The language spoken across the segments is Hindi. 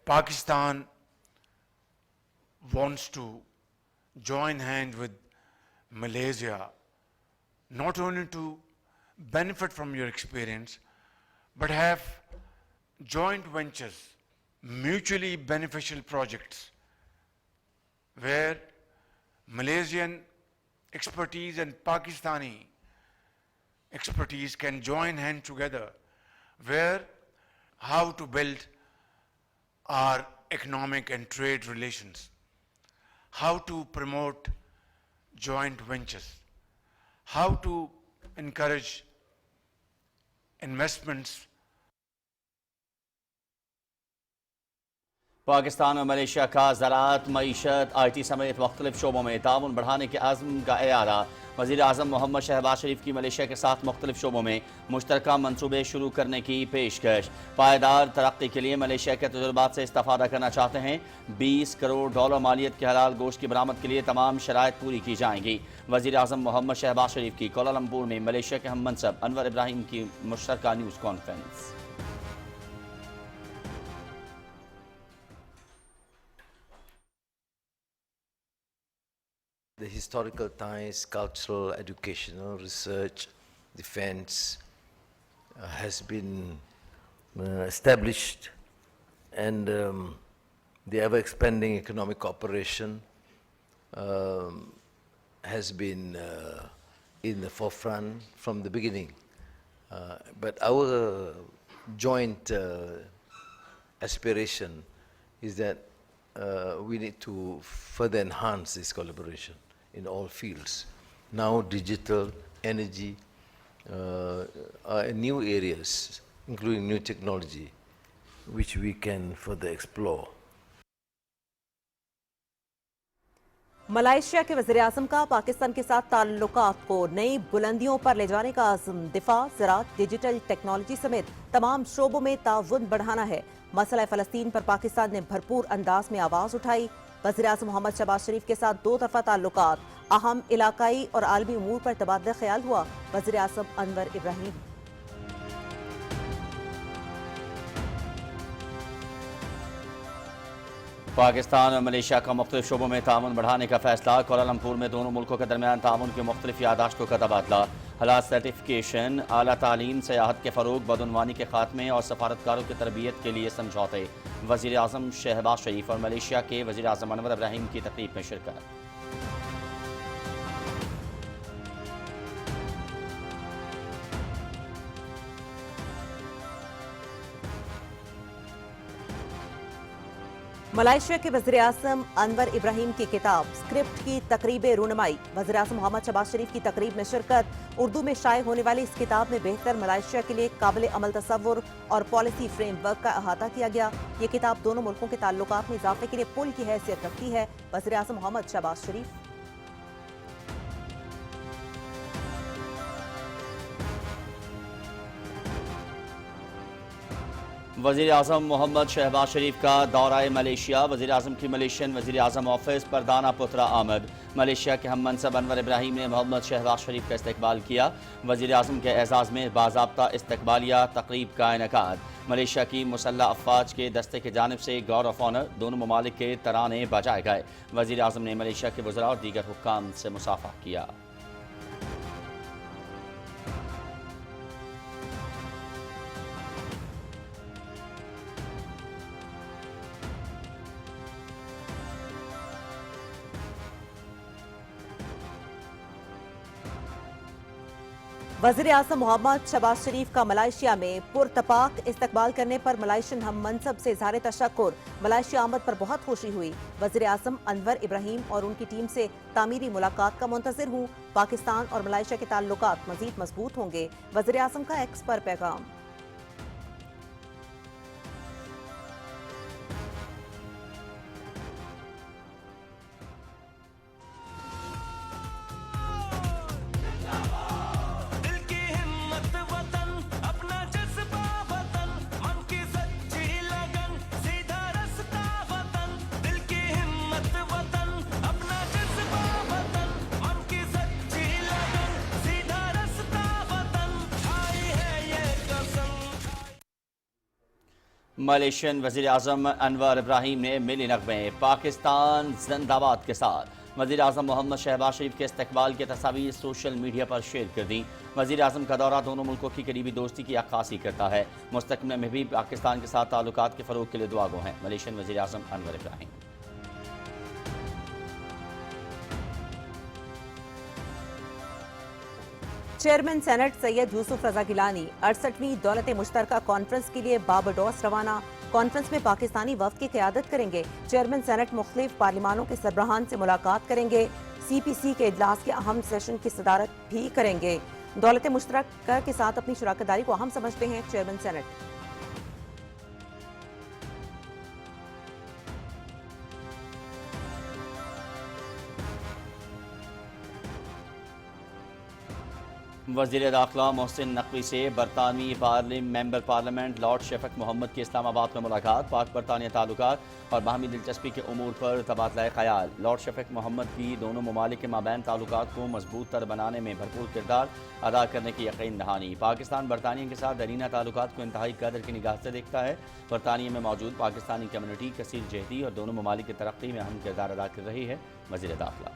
Pakistan wants to join hand with Malaysia, not only to benefit from your experience, but have joint ventures, mutually beneficial projects, where Malaysian expertise and Pakistani expertise can join hands together, where how to build our economic and trade relations, how to promote joint ventures, how to encourage investments. Pakistan और मलेशिया का ज़राअत, मईशत, IT समेत मुख्तलिफ शोबों में ताउन बढ़ाने के आज़म का इयादा। वज़ीर आज़म मोहम्मद शहबाज शरीफ की मलेशिया के साथ मुख्तलिफ शोबों में मुश्तरका मनसूबे शुरू करने की पेशकश। पायदार तरक्की के लिए मलेशिया के तजुर्बात से इस्तेफादा करना चाहते हैं। $20 करोड़ मालियत के हलाल गोश्त की बरामद के लिए तमाम शराइत पूरी की जाएंगी। वज़ीर आज़म मोहम्मद शहबाज शरीफ की कोलालमपुर में मलेशिया के हम मनसब अनवर इब्राहिम की मुश्तरका news conference. The historical ties, cultural, educational, research, defense has been established, and the ever-expanding economic cooperation has been in the forefront from the beginning. But our joint aspiration is that we need to further enhance this collaboration in all fields. Now digital, energy are new areas, including new technology, which we can further explore. Malaysia के वज़ीर आज़म का पाकिस्तान के साथ ताल्लुकात को नई बुलंदियों पर ले जाने का आज़म दिफा, ज़राअत, डिजिटल टेक्नोलॉजी समेत तमाम शोबों में ताउन बढ़ाना है। मसला फ़लस्तीन पर पाकिस्तान ने भरपूर अंदाज में आवाज़ उठाई। वज़ीर आज़म मोहम्मद शहबाज शरीफ के साथ दो तरफ़ा ताल्लुकात, अहम इलाकाई और आलमी उमूर पर तबादला ख्याल हुआ। वज़ीर आज़म अनवर इब्राहिम। पाकिस्तान और मलेशिया का मुख्तलिफ शोबों में ताउन बढ़ाने का फैसला। कोलालमपुर में दोनों मुल्कों के दरमियान ताउन की मुख्तलिफ यादाश्तों का तबादला। हलात सर्टिफिकेशन, आला तालीम, सयाहत के फ़रोग, बदउनवानी के खात्मे और सफारतकारों की तरबियत के लिए समझौते। वज़ीर आज़म शहबाज शरीफ और मलेशिया के वज़ीर आज़म अनवर इब्राहिम की तकरीब में शिरकत। मलाइशिया के वज़ीर आज़म अनवर इब्राहिम की किताब स्क्रिप्ट की तकरीब रूनमाई। वज़ीर आज़म मोहम्मद शहबाज शरीफ की तकरीब में शिरकत। उर्दू में शाये होने वाली इस किताब में बेहतर मलाइशिया के लिए काबिल अमल तसव्वुर और पॉलिसी फ्रेमवर्क का अहाता किया गया। ये किताब दोनों मुल्कों के ताल्लुकात में इजाफे के लिए पुल की हैसियत रखती है। वज़ीर आज़म मोहम्मद शहबाज शरीफ। वज़ीर आज़म मोहम्मद शहबाज शरीफ का दौरा मलेशिया। वज़ीर आज़म की मलेशियन वज़ीर आज़म ऑफिस पर दाना पुत्रा आमद। मलेशिया के हम मनसब अनवर इब्राहिम ने मोहम्मद शहबाज शरीफ का इस्तकबाल किया। वज़ीर आज़म के एजाज़ में बाज़ाब्ता इस्तकबालिया तकरीब का इनेकाद। मलेशिया की मुसल्लह अफ़वाज के दस्ते की जानिब से गार्ड ऑफ ऑनर, दोनों ममालिक के तराने बजाए गए। वज़ीर आज़म ने मलेशिया के वज़रा और दीगर हुक्काम से मुसाफा किया। वज़ीर आज़म मोहम्मद शहबाज शरीफ का मलाइशिया में पुरतपाक इस्तकबाल करने पर मलाइशियन हम मनसब से इज़हार तशक्कुर। मलाइशिया आमद पर बहुत खुशी हुई। वज़ीर आज़म अनवर इब्राहिम और उनकी टीम से तामीरी मुलाकात का मुंतज़िर हूँ। पाकिस्तान और मलाइशिया के ताल्लुकात मज़ीद मजबूत होंगे। वज़ीर आज़म का एक्स पर पैगाम। मलेशियन वज़ीर आज़म अनवर इब्राहिम ने मिली नगमे पाकिस्तान जिंदाबाद के साथ वज़ीर आज़म मोहम्मद शहबाज शरीफ के इस्तकबाल की तस्वीर सोशल मीडिया पर शेयर कर दी। वज़ीर आज़म का दौरा दोनों मुल्कों की करीबी दोस्ती की अक्कासी करता है। मुस्तकबिल में भी पाकिस्तान के साथ ताल्लुकात के फ़रोग़ के लिए दुआगो हैं मलेशियन वज़ीर आज़म अनवर इब्राहिम। चेयरमैन सेनेट सैयद यूसुफ रजा गिलानी 68वीं दौलत मुश्तरका कॉन्फ्रेंस के लिए बारबाडोस रवाना। कॉन्फ्रेंस में पाकिस्तानी वफ्द की क़यादत करेंगे। चेयरमैन सेनेट मुख्तलिफ पार्लिमानों के सरबराहान से मुलाकात करेंगे। CPC के इजलास के अहम सेशन की सदारत भी करेंगे। दौलत मुश्तरका के साथ अपनी शराकतदारी को अहम समझते हैं चेयरमैन सेनेट। वज़ीर दाखिला मोहसिन नकवी से बरतानवी member parliament lord Shafaq Mohammad की इस्लामाबाद में मुलाकात। पाक बरतानिया ताल्लुकात और बाहमी दिलचस्पी के उमूर पर तबादला ख्याल। लॉर्ड शफक मोहम्मद की दोनों ममालिक के माबैन ताल्लुकात को मजबूत तर बनाने में भरपूर किरदार अदा करने की यकीन दहानी। पाकिस्तान बरतानिया के साथ दरीना ताल्लुकात को इंतहाई कदर की निगाह से देखता है। बरतानिया में मौजूद पाकिस्तानी कम्युनिटी कसीर जहदी और दोनों ममालिक की तरक्की में अहम किरदार अदा कर रही है। वज़ीर दाखिला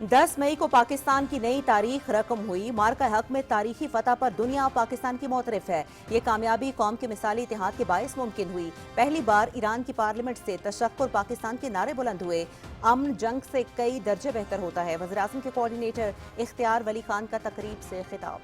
10 मई को पाकिस्तान की नई तारीख रकम हुई। मार्का हक में तारीखी फतह पर दुनिया पाकिस्तान की मोतरफ है। ये कामयाबी कौम के मिसाली इतिहाद के बायस मुमकिन हुई। पहली बार ईरान की पार्लियामेंट से तशक्कुर पाकिस्तान के नारे बुलंद हुए। अमन जंग से कई दर्जे बेहतर होता है। वज़ीर आज़म के कोऑर्डिनेटर इख्तियार वली खान का तकरीब से खिताब।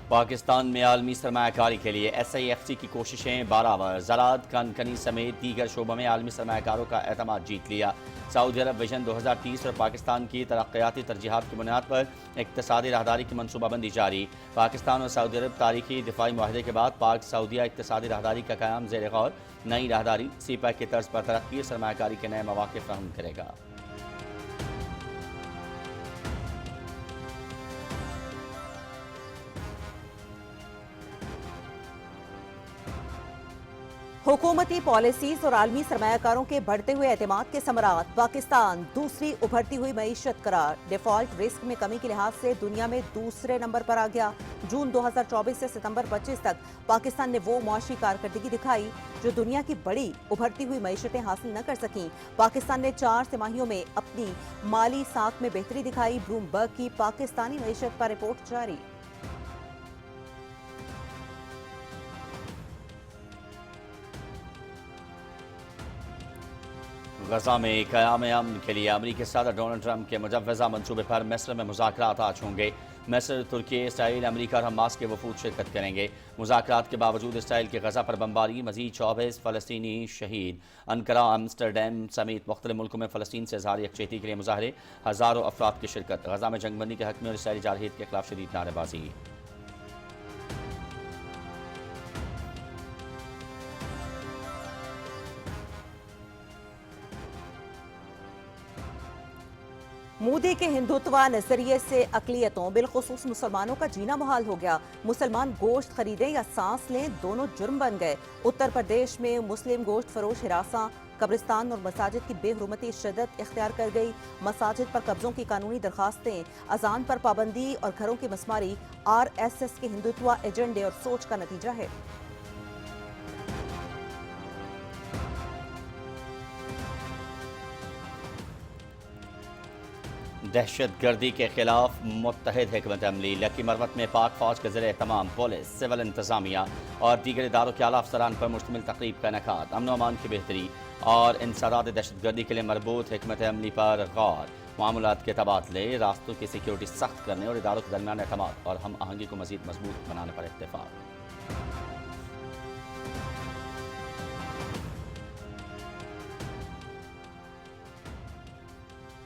पाकिस्तान में आलमी सरमायाकारी के लिए SIFC की कोशिशें बारावर। ज़राअत कनकनी समेत दीगर शोबों में आलमी सरमायाकारों का एतमाद जीत लिया। सऊदी अरब विजन 2030 और पाकिस्तान की तरक्याती तरजीहात की बुनियाद पर इक्तिसादी राहदारी की मनसूबाबंदी जारी। पाकिस्तान और सऊदी अरब तारीखी दिफाई माहदे के बाद पाक सऊदिया इक्तिसादी राहदारी का क़याम ज़ेर गौर। नई राहदारी CPEC की तर्ज पर तरक्की और सरमायाकारी के नए मौक़े फराहम करेगा। हुकूमती पॉलिसीज और आलमी सरमायाकारों के बढ़ते हुए एतमाद के समरात। पाकिस्तान दूसरी उभरती हुई मईशत करार। डिफॉल्ट रिस्क में कमी के लिहाज से दुनिया में दूसरे नंबर पर आ गया। जून 2024 से सितंबर 25 तक पाकिस्तान ने वो मुआशी कारकर्दगी दिखाई जो दुनिया की बड़ी उभरती हुई मईशतें हासिल न कर सकीं। पाकिस्तान ने 4 तिमाहियों में अपनी माली साख में बेहतरी दिखाई। ब्लूमबर्ग की पाकिस्तानी मईशत पर रिपोर्ट जारी। गजा में क़याम अमन के लिए अमरीकी सदर डोनाल्ड ट्रंप के मुजव्वज़ा मनसूबे पर मिस्र में मुज़ाकरात आज होंगे। मिस्र, तुर्की, इसराइल, अमरीका और हमास के वफूद शिरकत करेंगे। मुज़ाकरात के बावजूद इसराइल की गजा पर बमबारी, मज़ीद 24 फ़लस्तीनी शहीद। अनकरा, एम्स्टरडैम समेत मुख्तलिफ मुल्कों में फ़लस्तीन से इज़हार यकजहती के लिए मुजाहरे। हज़ारों अफराद की शिरकत। गजा में जंगबंदी के हक़ में और इसराइली जारहियत के खिलाफ शदीद नारेबाजी। मोदी के हिंदुत्व नजरिए से अकलियतों बिलखुसूस मुसलमानों का जीना मुहाल हो गया। मुसलमान गोश्त खरीदें या सांस लें, दोनों जुर्म बन गए। उत्तर प्रदेश में मुस्लिम गोश्त फरोश हिरासा, कब्रिस्तान और मसाजिद की बेहुरमती शिद्दत इख्तियार कर गई। मसाजिद पर कब्जों की कानूनी दरखास्तें, अजान पर पाबंदी और घरों की मसमारी RSS के हिंदुत्व एजेंडे और सोच का नतीजा है। दहशत गर्दी के खिलाफ मुत्तहिद हिकमत अमली। लकी मरवत में पाक फौज के ज़रिए तमाम पुलिस, सिविल इंतजामिया और दीगर इदारों के आला अफसरान पर मुश्तमिल तकरीब का इनेकाद। अमन अमान की बेहतरी और इंसदाद दहशत गर्दी के लिए मरबूत हिकमत अमली पर गौर। मामूलात के तबादले, रास्तों की सिक्योरिटी सख्त करने और इदारों के दरमियान एतमाद और हम आहंगी को मजीद मजबूत बनाने पर इत्तेफाक।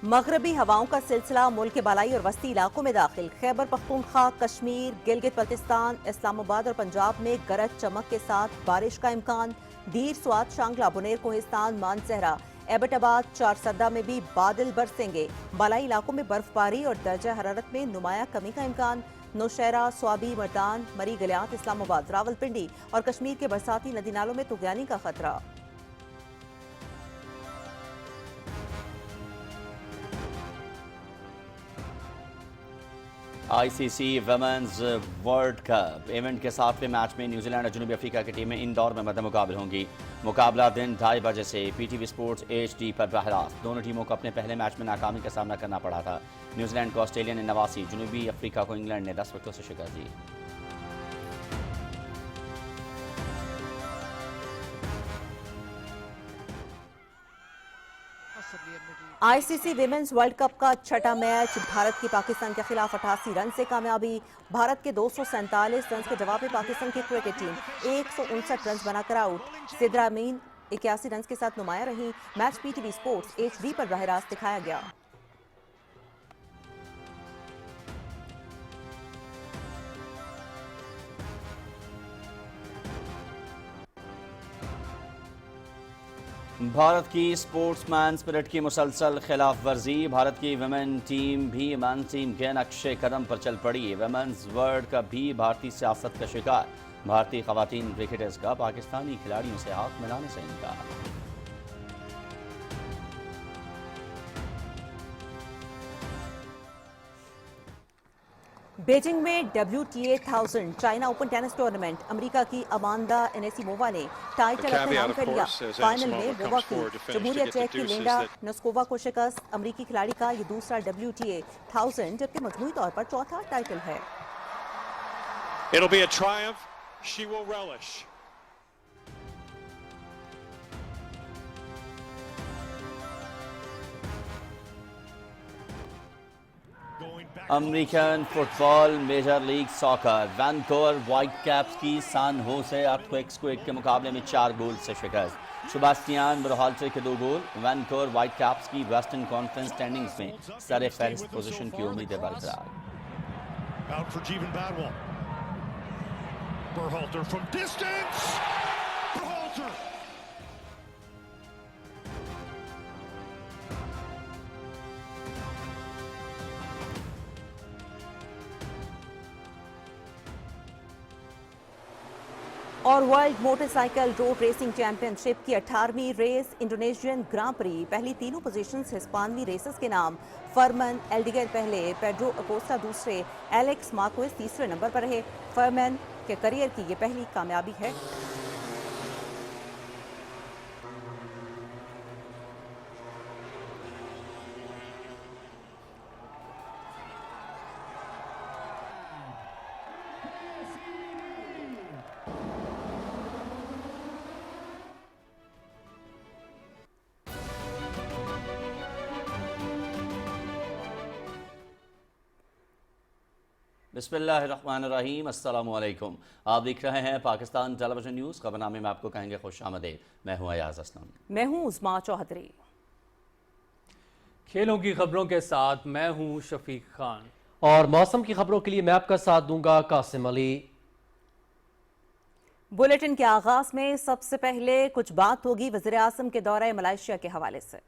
मगरबी हवाओं का सिलसिला मुल्क के बालाई और वस्ती इलाकों में दाखिल। खैबर पख्तूनख्वा, कश्मीर, गिलगित बल्तिस्तान, इस्लामाबाद और पंजाब में गरज चमक के साथ बारिश का इम्कान। दीर, स्वात, शांगला, बुनेर, कोहिस्तान, मानसहरा, एबटाबाद, चारसदा में भी बादल बरसेंगे। बालाई इलाकों में बर्फबारी और दर्जा हरारत में नुमाया कमी का इम्कान। नौशहरा, स्वाबी, मर्दान, मरी गलियात, इस्लामाबाद, रावलपिंडी और कश्मीर के बरसाती नदी नालों में तुगयानी का खतरा। ICC women's world cup event के 7वें मैच में न्यूजीलैंड और जनूबी अफ्रीका की टीमें इंदौर में मद्दे मुकाबले होंगी। मुकाबला दिन 2:30 बजे से PTV स्पोर्ट्स HD पर बरह रास्त। दोनों टीमों को अपने पहले मैच में नाकामी का सामना करना पड़ा था। न्यूजीलैंड को ऑस्ट्रेलिया ने 89, जनूबी अफ्रीका को इंग्लैंड ने 10 विकेटों से शिकस्त दी। ICC विमेंस वर्ल्ड कप का छठा मैच भारत की पाकिस्तान के खिलाफ 88 रन से कामयाबी। भारत के 247 रन के जवाब में पाकिस्तान की क्रिकेट टीम 159 रन बनाकर आउट। सिद्रा अमीन 81 रन के साथ नुमाया रही। मैच PTV स्पोर्ट्स HD पर बरह रास्त दिखाया गया। भारत की स्पोर्ट्समैन स्पिरिट की मुसलसल खिलाफ वर्जी। भारत की वुमेन टीम भी मेंस टीम के नक्शे कदम पर चल पड़ी। वुमेन्स वर्ल्ड कप भी भारतीय सियासत का शिकार। भारतीय खवातीन क्रिकेटर्स का पाकिस्तानी खिलाड़ियों से हाथ मिलाने से इनकार। बीजिंग में WTA 1000 China open tennis tournament. America की अमांडा एनेसीमोवा ने टाइटल अपने नाम कर लिया। फाइनल में वोवा की जमहूरिया चेक की लिंडा नस्कोवा को शिकस्त। अमेरिकी खिलाड़ी का ये दूसरा WTA 1000 जबकि मजमूई तौर पर चौथा टाइटल है। It'll be a triumph she will relish. American football major league soccer Vancouver Whitecaps की सान होसे अर्थक्वेक्स के मुकाबले में 4 गोल से शिकस्त। सेबास्टियन बरहाल्टर के 2 गोल। वैनकूवर व्हाइट कैप्स की वेस्टर्न कॉन्फ्रेंस स्टैंडिंग्स में सर फहरिस्त पोजीशन की उम्मीदें बरकरार। Out for Jeevan Badwal. Berhalter from distance. Berhalter. और world motorcycle road racing championship की 18वीं रेस इंडोनेशियन ग्रां प्री। पहली तीनों पोजीशंस हिस्पानवी रेसर्स के नाम। फर्मन एल्डिगर पहले, पेड्रो अकोस्टा दूसरे, एलेक्स मार्क्वेज तीसरे नंबर पर रहे। फर्मन के करियर की ये पहली कामयाबी है। बिस्मिल्लाहिर्रहमानिर्रहीम, अस्सलामु अलैकुम। आप देख रहे हैं पाकिस्तान टेलीविजन न्यूज़। खबरनामे में आपको कहेंगे खुश आमदेद। मैं हूं अयाज असलम। मैं हूं उस्मा चौधरी। खेलों की खबरों के साथ मैं हूं शफीक खान और मौसम की खबरों के लिए मैं आपका साथ दूंगा कासिम अली। बुलेटिन के आगाज में सबसे पहले कुछ बात होगी वज़ीर आज़म के दौरे मलेशिया के हवाले से।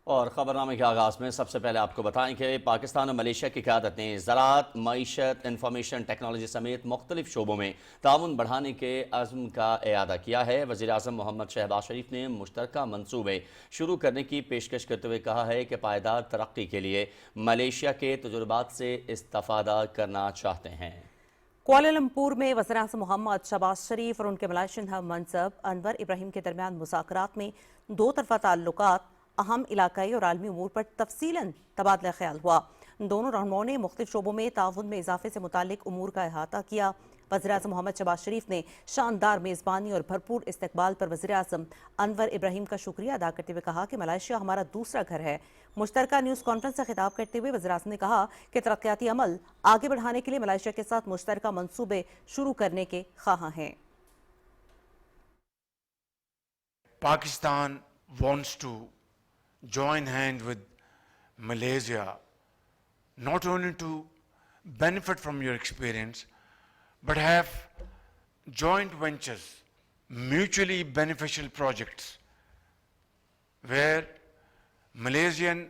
और ख़बरनामे के आगाज़ में सबसे पहले आपको बताएं कि पाकिस्तान और मलेशिया की क़यादत ने ज़राअत, मईशत, इंफॉर्मेशन टेक्नोलॉजी समेत मुख्तलिफ शोबों में ताउन बढ़ाने के अज़्म का इआदा किया है। वज़ीर आज़म मोहम्मद शहबाज शरीफ ने मुश्तरका मनसूबे शुरू करने की पेशकश करते हुए कहा है कि पायदार तरक्की के लिए मलेशिया के तजुर्बात से इस्तिफ़ादा करना चाहते हैं। कुआलालंपुर में वज़ीर-ए-आज़म मोहम्मद शहबाज शरीफ और उनके मलाइशियन हम मनसब अनवर इब्राहिम के दरमियान मुज़ाकरात में दो तरफ़ा ताल्लुकात, अहम इलाकाई और आलमी उमूर पर तफसीलन तबादला ख्याल हुआ। दोनों रहनुमाओं ने मुख्तलिफ शोबों में ताउन में इजाफे से मुताल्लिक उमूर का अहाता किया। वज़ीर-ए-आज़म मोहम्मद शहबाज शरीफ ने शानदार मेज़बानी और भरपूर इस्तकबाल पर वज़ीर-ए-आज़म अनवर इब्राहिम का शुक्रिया अदा करते हुए कहा कि मलेशिया हमारा दूसरा घर है। मुश्तरका न्यूज़ कॉन्फ्रेंस से खिताब करते हुए वज़ीर-ए-आज़म ने कहा कि तरक्याती अमल आगे बढ़ाने के लिए मलेशिया के साथ मुश्तरका मनसूबे शुरू करने के ख्वाह हैं। Pakistan wants to join hand with Malaysia, not only to benefit from your experience, but have joint ventures, mutually beneficial projects, where Malaysian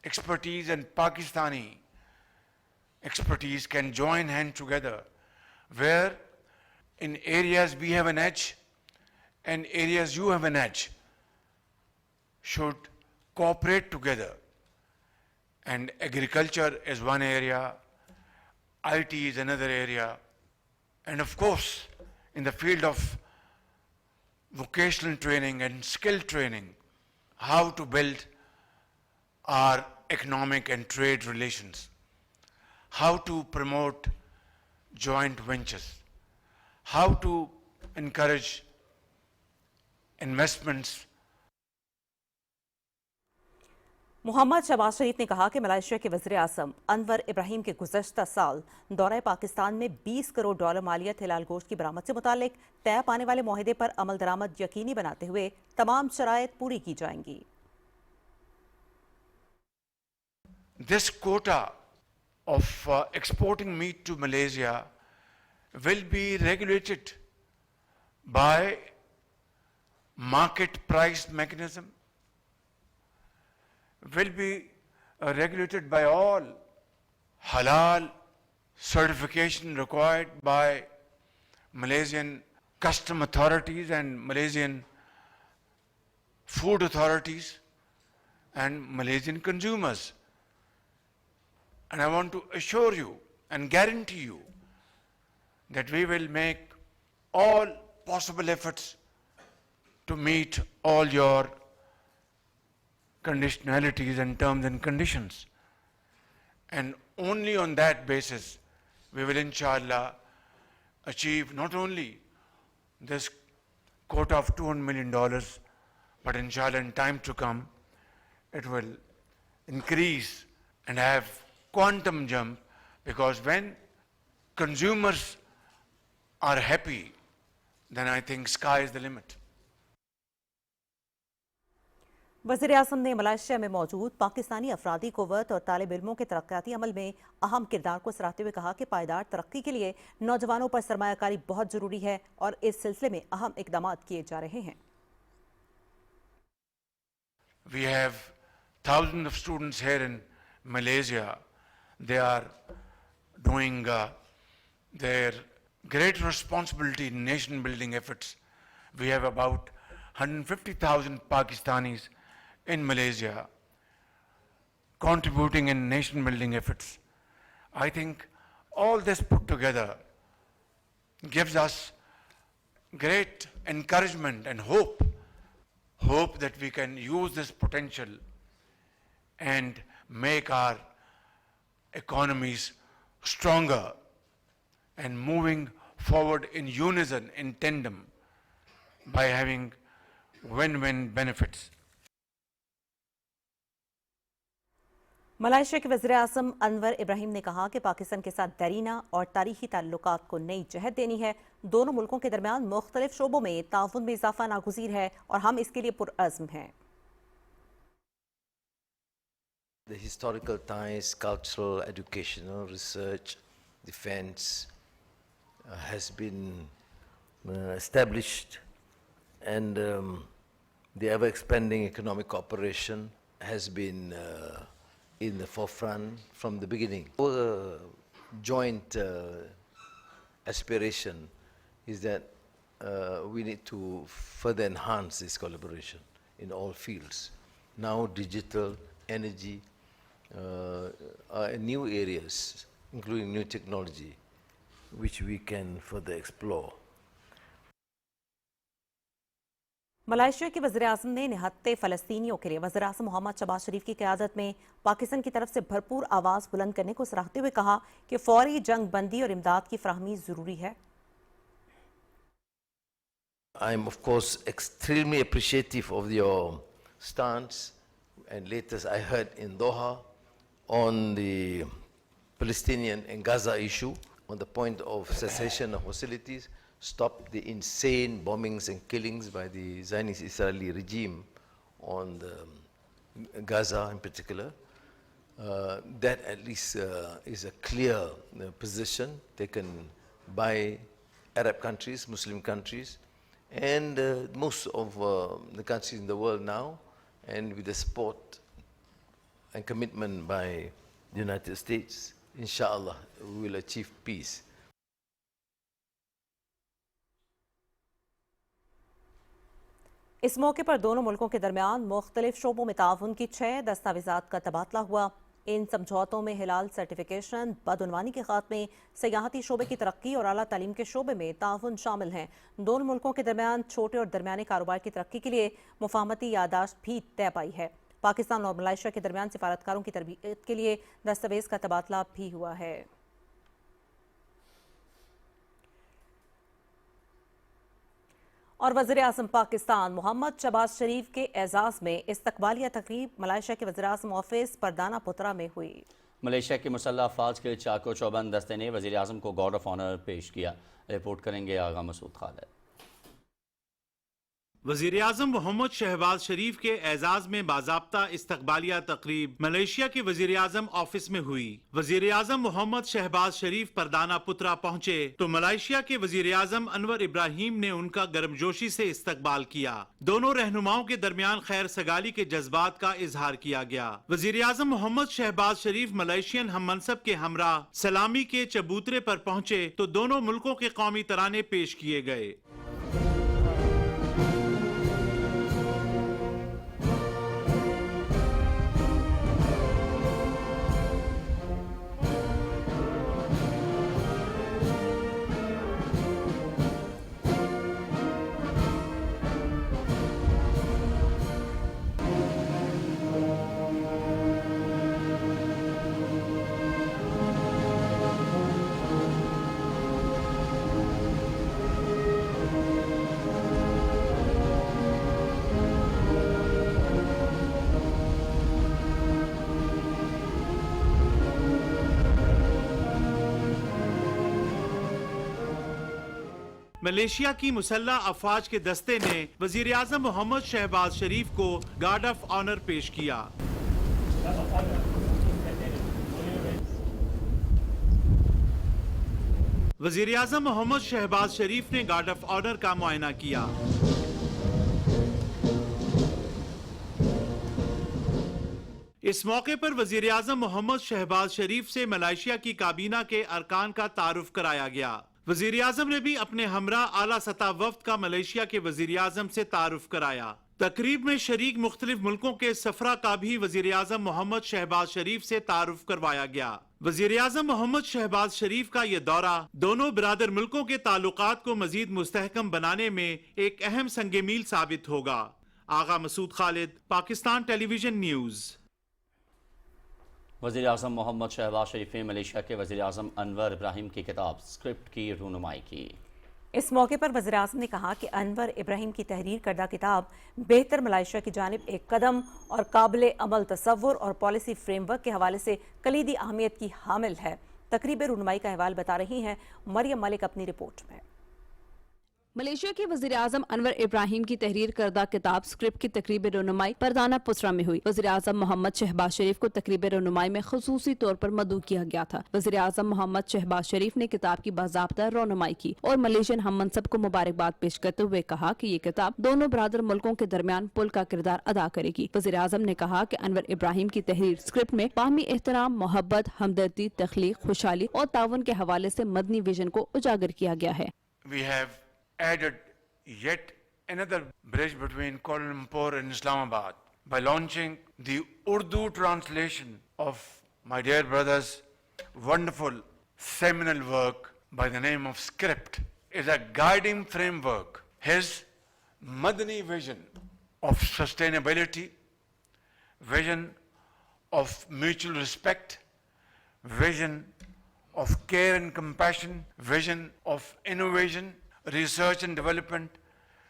expertise and Pakistani expertise can join hand together, where in areas we have an edge and areas you have an edge should cooperate together. And agriculture is one area, IT is another area, and of course in the field of vocational training and skill training, how to build our economic and trade relations, how to promote joint ventures, how to encourage investments. Mohammad Shahbaz शरीफ ने कहा कि मलेशिया के वज़ीर-ए-आज़म अनवर इब्राहिम के गुज़श्ता साल दौरे पाकिस्तान में $20 करोड़ मालियत हिलाल गोश्त की बरामद से मुतालिक तय पाने वाले मुआहिदे पर अमल दरामद यकीनी बनाते हुए तमाम शराइत पूरी की जाएंगी। This quota of exporting meat to Malaysia will be regulated by market price mechanism, will be regulated by all halal certification required by Malaysian custom authorities and Malaysian food authorities and Malaysian consumers. And I want to assure you and guarantee you that we will make all possible efforts to meet all your conditionalities and terms and conditions. And only on that basis we will inshallah achieve not only this quota of $200 million, but inshallah in time to come it will increase and have quantum jump, because when consumers are happy, then I think sky is the limit. वज़ीर-ए-आज़म ने मलेशिया में मौजूद पाकिस्तानी अफरादी क़ुव्वत और तालिब इल्मों के तरक्याती अमल में अहम किरदार को सराहते हुए कहा कि पायदार तरक्की के लिए नौजवानों पर सरमायाकारी बहुत ज़रूरी है और इस सिलसिले में अहम इक़दाम किए जा रहे हैं। We have thousands of students here in Malaysia. They are doing their great responsibility in nation building efforts. We have about 150,000 Pakistanis in Malaysia contributing in nation building efforts. I think all this put together gives us great encouragement and hope that we can use this potential and make our economies stronger and moving forward in unison, in tandem, by having win-win benefits. Malaysia के वज़ीर-ए-आज़म अनवर इब्राहिम ने कहा कि पाकिस्तान के साथ दरीना और तारीखी ताल्लुकात को नई जहत देनी है। दोनों मुल्कों के दरमियान मुख्तलिफ शोबों में ताउन में इजाफा नागुज़ीर है और हम इसके लिए पुरअज़्म हैं। The historical ties, cultural, educational, research, defense has been established, and the ever-expanding economic cooperation has been in the forefront from the beginning. Our joint aspiration is that we need to further enhance this collaboration in all fields. Now digital, energy are new areas, including new technology, which we can further explore. Malaysia के वज़ीर-ए-आज़म ने निहत्ते फ़लस्तीनियों के लिए वज़ीर-ए-आज़म मोहम्मद शहबाज शरीफ की क़यादत में पाकिस्तान की तरफ से भरपूर आवाज़ बुलंद करने को सराहते हुए कहा कि फौरी जंग बंदी और इमदाद की फ़राहमी ज़रूरी है। I am of course extremely appreciative of your stance, and latest I heard in Doha on the Palestinian and Gaza issue, on the point of cessation of hostilities, stop the insane bombings and killings by the Zionist Israeli regime on the Gaza in particular. That at least is a clear position taken by Arab countries, Muslim countries, and most of the countries in the world now, and with the support and commitment by the United States, inshallah, we will achieve peace. इस मौके पर दोनों मुल्कों के दरमियान मुख्तलिफ शोबों में ताउन की 6 दस्तावेजात का तबादला हुआ। इन समझौतों में हिलाल सर्टिफिकेशन, बदउनवानी के खात्मे, सयाहती शोबे की तरक्की और आला तालीम के शोबे में ताउन शामिल हैं। दोनों मुल्कों के दरमियान छोटे और दरमियाने कारोबार की तरक्की के लिए मुफाहमती यादाश्त भी तय पाई है। पाकिस्तान और मलाइशिया के दरमियान सिफारतकारों की तरबियत के लिए दस्तावेज का तबादला भी हुआ है। और वज़ीर-ए-आज़म पाकिस्तान मोहम्मद शहबाज शरीफ के एजाज़ में इस्तकबालिया तकरीब मलाइशिया के वज़ीर-ए-आज़म ऑफिस परदाना पुत्रा में हुई। मलेशिया के मुसल्लह अफवाज के चाको चौबंद दस्ते ने वज़ीर-ए-आज़म को गार्ड ऑफ ऑनर पेश किया। रिपोर्ट करेंगे आगा मसूद खालिद। वज़ीर-ए-आज़म मोहम्मद शहबाज शरीफ के एजाज में बाज़ाब्ता इस्तकबालिया तकरीब मलेशिया के वज़ीर-ए-आज़म ऑफिस में हुई। वज़ीर-ए-आज़म मोहम्मद शहबाज शरीफ परदाना पुत्रा पहुंचे तो मलेशिया के वज़ीर-ए-आज़म अनवर इब्राहिम ने उनका गर्मजोशी से इस्तकबाल किया। दोनों रहनुमाओं के दरमियान खैर सगाली के जज्बात का इजहार किया गया। वज़ीर-ए-आज़म मोहम्मद शहबाज शरीफ मलेशियन हम मनसब के हमरा सलामी के चबूतरे पर पहुंचे तो दोनों मुल्कों के कौमी तराने पेश किए गए। मलेशिया की मुसल्लह अफवाज के दस्ते ने वज़ीर-ए-आज़म मोहम्मद शहबाज शरीफ को गार्ड ऑफ ऑनर पेश किया। वज़ीर-ए-आज़म मोहम्मद शहबाज शरीफ ने गार्ड ऑफ ऑनर का मुआयना किया। इस मौके पर वज़ीर-ए-आज़म मोहम्मद शहबाज शरीफ से मलेशिया की काबीना के अरकान का तारुफ कराया गया। वज़ीर-ए-आज़म ने भी अपने हमरा आला सतह वफ्द का मलेशिया के वज़ीर-ए-आज़म से तारुफ कराया। तकरीब में शरीक मुख्तलिफ मुल्कों के सफरा का भी वज़ीर-ए-आज़म मोहम्मद शहबाज शरीफ से तारुफ करवाया गया। वज़ीर-ए-आज़म मोहम्मद शहबाज शरीफ का यह दौरा दोनों बिरादर मुल्कों के ताल्लुकात को मजीद मुस्तहकम बनाने में एक अहम संगे मील साबित होगा। आगा मसूद खालिद, पाकिस्तान टेलीविजन न्यूज़। वज़ीर-ए-आज़म मोहम्मद शहबाज शरीफ ने मलेशिया के वज़ीर-ए-आज़म अनवर इब्राहिम की किताब स्क्रिप्ट की रूनुमाई की। इस मौके पर वज़ीर-ए-आज़म ने कहा कि अनवर इब्राहिम की तहरीर करदा किताब बेहतर मलाइशिया की जानिब एक कदम और काबिल अमल तसव्वुर और पॉलिसी फ्रेमवर्क के हवाले से कलीदी अहमियत की हामिल है। तकरीब रूनुमाई का अहवाल बता रही हैं मरियम मलिक अपनी रिपोर्ट में। मलेशिया के वज़ीर आज़म अनवर इब्राहिम की तहरीर करदा किताब स्क्रिप्ट की तकरीब रनुमाई परदाना पुसरा में हुई। वज़ीर आज़म मोहम्मद शहबाज शरीफ को तकरीब रनुमाई में खुसूसी तौर पर मदऊ किया गया था। वज़ीर आज़म मोहम्मद शहबाज शरीफ ने किताब की बाज़ाब्ता रनुमाई की और मलेशियन हम मनसब को मुबारकबाद पेश करते हुए कहा कि ये किताब दोनों बरादर मुल्कों के दरमियान पुल का किरदार अदा करेगी। वज़ीर आज़म ने कहा कि अनवर इब्राहिम की तहरीर स्क्रिप्ट में बाहमी एहतराम, मोहब्बत, हमदर्दी, तख्लीक, खुशहाली और ताउन के हवाले से मदनी विजन को उजागर किया गया है। We have added yet another bridge between Kuala Lumpur and Islamabad by launching the Urdu translation of my dear brother's wonderful seminal work by the name of Script. Is a guiding framework. His Madani vision of sustainability, vision of mutual respect, vision of care and compassion, vision of innovation, research and development,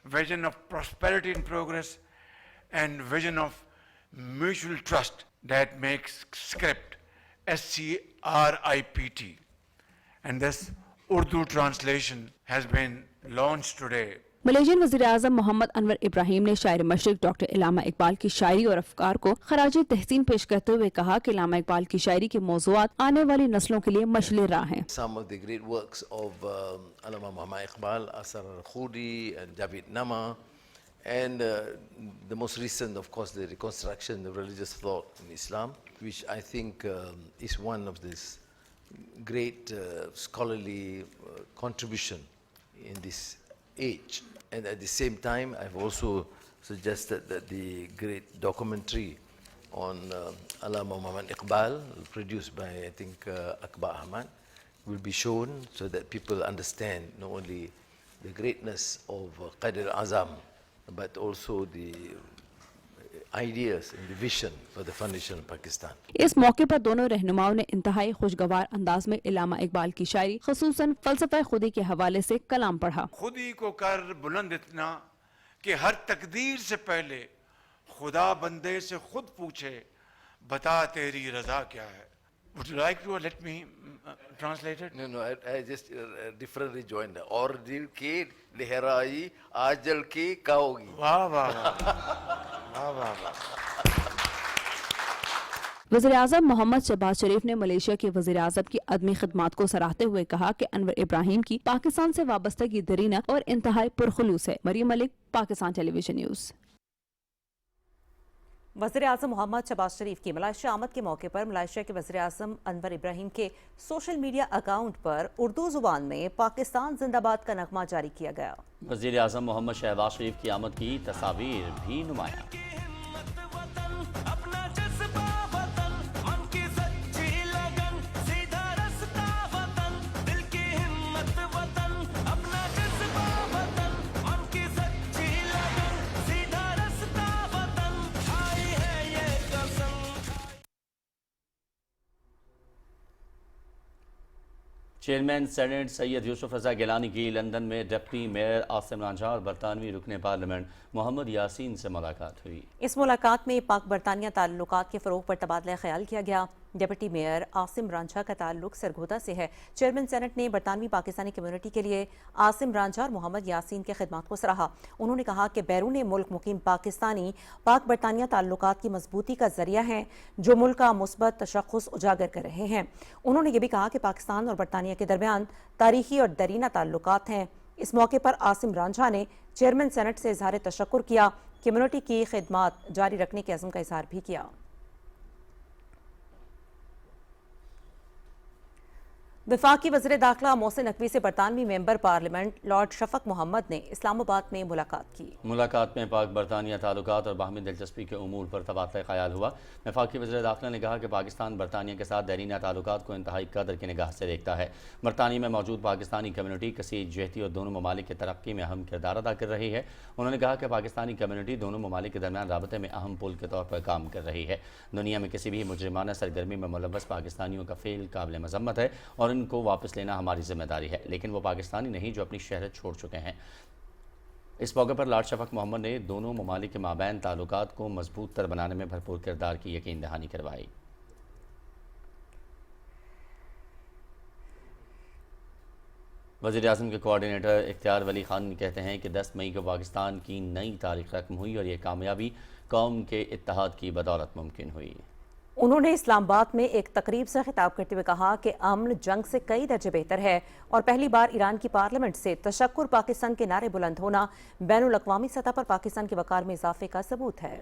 vision of prosperity and progress, and vision of mutual trust that makes Script, SCRIPT. And this Urdu translation has been launched today. Malaysian वज़ीर आज़म मोहम्मद अनवर इब्राहिम ने शायर मशरिक डॉक्टर इलामा इकबाल की शायरी और अफकार को खराज तहसीन पेश करते हुए कहा कि इलामा इकबाल की शायरी के मौज़ूआत आने वाली नस्लों के लिए मशले राह हैं। Some of the great works of Allama Muhammad Iqbal, Asar al-Khudi and Javid Nama, and the most recent, of course, the reconstruction of religious thought in Islam, which I think is one of this great scholarly contribution in this age. And at the same time, I've also suggested that the great documentary on Allama Muhammad Iqbal, produced by, I think, Akbar Ahmad, will be shown so that people understand not only the greatness of Qaid al-Azam, but also the ideas and the vision for the foundation of Pakistan. इस मौके पर दोनों रहनुमाओं ने इंतहाई खुशगवार अंदाज में इलामा इकबाल की शायरी खुसूसन फलसफा खुदी के हवाले से कलाम पढ़ा। खुदी को कर बुलंद इतना कि हर तकदीर से पहले खुदा बंदे से खुद पूछे बता तेरी रजा क्या है। Would you like to let me translate it? No, I just differently joined. और दिल के लहराई आजल के काओगी। वाह वाह वाह वाह वाह। वज़ीर आज़म मोहम्मद शहबाज शरीफ ने मलेशिया के वज़ीर आज़म की अदमी खिदमात को सराहते हुए कहा कि अनवर इब्राहिम की पाकिस्तान से वाबस्तगी दरीना और इंतहाई पुरखुलूस है। Mariam Malik, Pakistan television news. वज़ीर आज़म मोहम्मद शहबाज शरीफ की मलेशिया आमद के मौके पर मलेशिया के वज़ीर आज़म अनवर इब्राहिम के सोशल मीडिया अकाउंट पर उर्दू ज़ुबान में पाकिस्तान जिंदाबाद का नगमा जारी किया गया। वज़ीर आज़म मोहम्मद शहबाज शरीफ की आमद की तस्वीर भी नुमाया। चेयरमैन सेनेट सैयद यूसुफ रज़ा गिलानी की लंदन में डिप्टी मेयर आसिम रांझा और बरतानवी रुकन पार्लियामेंट मोहम्मद यासीन से मुलाकात हुई। इस मुलाकात में पाक बरतानिया ताल्लुकात के फ़रोग़ पर तबादला ख्याल किया गया। डिप्टी मेयर आसिम रांझा का ताल्लुक सरगोदा से है। चेयरमैन सेनेट ने बरतानवी पाकिस्तानी कम्युनिटी के लिए आसिम रांझा और मोहम्मद यासीन के खिदमात को सराहा। उन्होंने कहा कि बैरून मुल्क मुकीम पाकिस्तानी पाक बरतानिया ताल्लुकात की मजबूती का जरिया हैं, जो मुल्क का मुस्बत तशख़्ख़ुस उजागर कर रहे हैं। उन्होंने ये भी कहा कि पाकिस्तान और बरतानिया के दरमियान तारीखी और दरीना ताल्लुकात हैं। इस मौके पर आसिम रांझा ने चेयरमैन सेनेट से इजहार तशक्कुर किया। कम्युनिटी की खिदमात जारी रखने के अज़्म का इजहार भी किया। वफाकी वज़ीर दाखिला मोहसिन नकवी से बरतानवी member parliament lord Shafaq Mohammad ने इस्लामाबाद में मुलाकात की। मुलाकात में पाक बरतानिया ताल्लुकात और बाहमी दिलचस्पी के उमूर पर तबादला ख्याल हुआ। वफाकी वज़ीर दाखिला ने कहा कि पाकिस्तान बरतानिया के साथ दरीना ताल्लुकात को इंतहाई कदर की निगाह से देखता है। बरतानिया में मौजूद पाकिस्तानी कम्युनिटी कसीर जहती और दोनों ममालिक की तरक्की में अहम किरदार अदा कर रही है। उन्होंने कहा कि पाकिस्तानी कम्युनिटी दोनों ममालिक के दरमियान राबते में अहम पुल के तौर पर काम कर रही है। दुनिया में किसी भी मुजरिमाना सरगर्मी में मुलव्वस पाकिस्तानियों का फेल काबिल मजम्मत है और इनको वापस लेना हमारी जिम्मेदारी है, लेकिन वो पाकिस्तानी नहीं जो अपनी शहरत छोड़ चुके हैं। इस मौके पर लॉर्ड शफक मोहम्मद ने दोनों ममालिक के माबैन ताल्लुकात को मजबूत तर बनाने में भरपूर किरदार की यकीन दहानी करवाई। वज़ीर-ए-आज़म के कोऑर्डिनेटर इख्तियार वली खान कहते हैं कि 10 मई को पाकिस्तान की नई तारीख रकम हुई और ये कामयाबी कौम के इत्तेहाद की बदौलत मुमकिन हुई। उन्होंने इस्लामाबाद में एक तकरीब से खिताब करते हुए कहा कि अमन जंग से कई दर्जे बेहतर है और पहली बार ईरान की पार्लियामेंट से तशक्कुर पाकिस्तान के नारे बुलंद होना बैनुल अक़वामी सतह पर पाकिस्तान के वक़ार में इजाफे का सबूत है।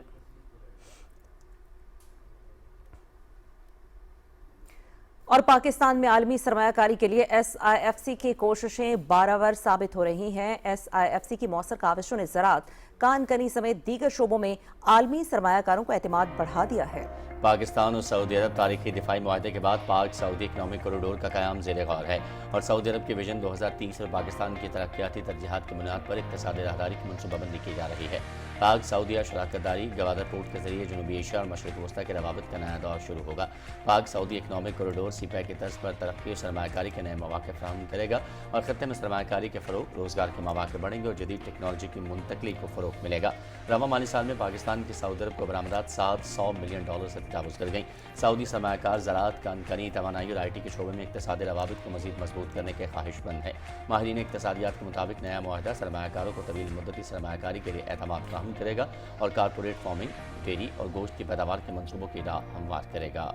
और पाकिस्तान में आलमी सरमायाकारी के लिए SIFC की कोशिशें बारावर साबित हो रही हैं। SIFC की मौसर काविशों ने ज़राअत, कान कनी समेत दीगर शोबों में आलमी सरमायाकारों को एतमाद बढ़ा दिया है। पाकिस्तान और सऊदी अरब तारीखी दिफाई मुआहदे के बाद पाक सऊदी इकनॉमिक कॉरिडोर का क़याम ज़ेर गौर है और सऊदी अरब के विजन 2030 में पाकिस्तान की तरक्याती तरजीहात की बुनियाद पर इक़्तिसादी राहदारी की मनसूबाबंदी की जा रही है। पाक सऊदिया शराकतदारी गवादर पोर्ट के जरिए जनूबी एशिया और मशरक़ वस्ती के रवाबित का नया दौर शुरू होगा। पाक सऊदी इकनॉमिक कॉरिडोर सीपैक की तर्ज पर तरक्की और सरमायाकारी के नए मौक़े फराहम करेगा और ख़त्ते में सरमायाकारी के फ़रोग़, रोज़गार के मौक़े बढ़ेंगे और जदीद टेक्नोलॉजी की मुंतकली को फ़रोग़ मिलेगा। रवा माली साल में पाकिस्तान की सऊदी अरब को बरामदात $700 मिलियन से तजावुज़ कर गई। सऊदी सरमायाकार ज़राअत, कानकनी, तवानाई और IT के शोबे में इक़्तिसादी रवाबित को मज़ीद मजबूत करने के ख्वाहिशमंद है। माहिरीन इक़्तिसादियात के मुताबिक नया मुआहदा सरमायाकारों को तवील मुद्दती सरमायाकारी के लिए एतमाद फराहम करेगा और कारपोरेट फार्मिंग, डेयरी और गोश्त की पैदावार के मनसूबों की राह हमवार करेगा।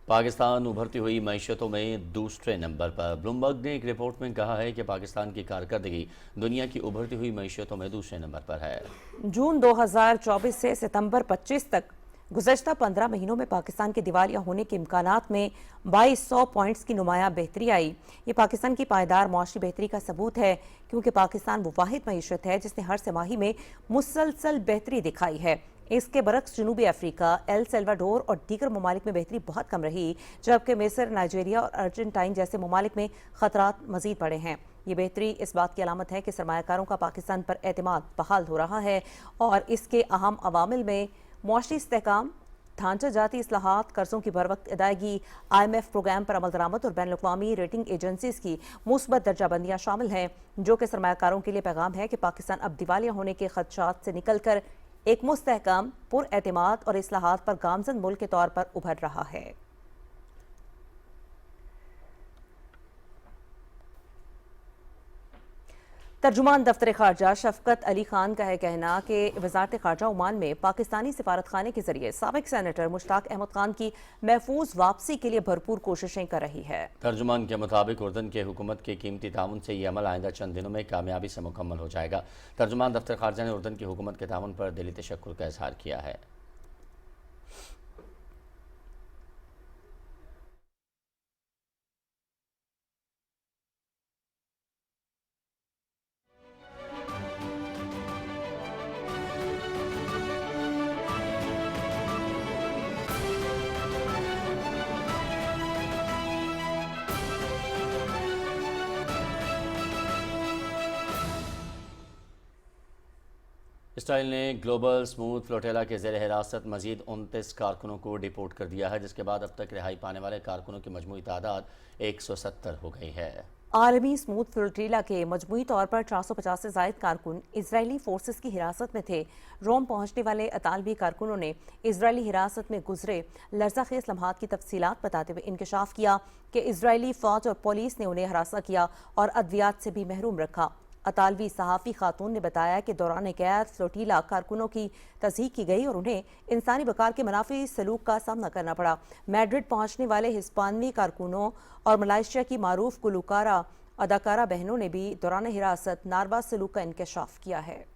पाकिस्तान उभरती हुई मईशतों में दूसरे नंबर पर। ब्लूमबर्ग ने एक रिपोर्ट में कहा है कि पाकिस्तान की कारकर्दगी दुनिया की उभरती हुई मईशतों में दूसरे नंबर पर है। जून 2024 से सितंबर 25 तक गुज़श्ता 15 महीनों में पाकिस्तान के दिवालिया होने के इम्कानात में 2200 पॉइंट्स की नुमाया बेहतरी आई। ये पाकिस्तान की पायदार मुआशी बेहतरी का सबूत है, क्योंकि पाकिस्तान वो वाहिद मईशत है जिसने हर तिमाही में मुसलसल बेहतरी दिखाई है। इसके बरक्स जनूबी अफ्रीका, एल सल्वाडोर और दीगर ममालिक में बेहतरी बहुत कम रही, जबकि मिस्र, नाइजीरिया और अर्जेंटाइन जैसे ममालिक में खतरात मजीद बढ़े हैं। ये बेहतरी इस बात की अलामत है कि सरमायाकारों का पाकिस्तान पर एतमाद बहाल हो रहा है और इसके अहम अवामिल में मुआशी इस्तेहकाम, ढांचा जाती इस्लाहात, कर्जों की बरवक्त अदायगी, IMF प्रोग्राम पर अमल दरामद और बैनुल अक़वामी रेटिंग एजेंसीज की मुस्बत दर्जाबंदियाँ शामिल हैं, जो कि सरमायाकारों के लिए पैगाम है कि पाकिस्तान अब दिवालिया होने के खदशात से निकल कर एक मुस्तहकम, पुरएतमाद और इस्लाहात पर गामजन मुल्क के तौर पर उभर रहा है। तर्जुमान दफ्तर खारजा शफकत अली खान का है कहना कि वजारत खारजा ओमान में पाकिस्तानी सिफारत खाने के जरिए साबिक सेनेटर मुश्ताक अहमद खान की महफूज वापसी के लिए भरपूर कोशिशें कर रही है। तर्जुमान के मुताबिक उर्दन की हुकूमत के कीमती ताउन से यह अमल आइंदा चंद दिनों में कामयाबी से मुकम्मल हो जाएगा। तर्जुमान दफ्तर खारजा ने उर्दन की हुकूमत के ताउन पर दिली तशक्कुर का इजहार किया है। इसराइल ने ग्लोबल स्मूथ फ्लोटेला के ज़ेर हिरासत मजीद 29 कारकुनों को डिपोर्ट कर दिया है, जिसके बाद अब तक रिहाई पाने वाले कारकुनों की मजमूई तादाद 170 हो गई है। आलमी स्मूथ फ्लोटेला के मजमूई तौर पर 450 से जायद कारकुन इजरायली फोर्सेस की हिरासत में थे। रोम पहुंचने वाले अतालवी कारकुनों ने इजरायली हिरासत में गुजरे लर्ज़ाखेज़ लम्हात की तफसीलात बताते हुए इंकशाफ किया कि इजरायली फौज और पुलिस ने उन्हें हरासा किया और अद्वियात से भी महरूम रखा। अतालवी सहाफ़ी खातून ने बताया कि दौरान कैद फ्लोटीला कारकुनों की तस्दीक की गई और उन्हें इंसानी बकार के मनाफी सलूक का सामना करना पड़ा। मैड्रिड पहुंचने वाले हिस्पानी कारकुनों और मलाइशिया की मारूफ गुलकारा अदाकारा बहनों ने भी दौरान हिरासत नारवा सलूक का इंकशाफ किया है।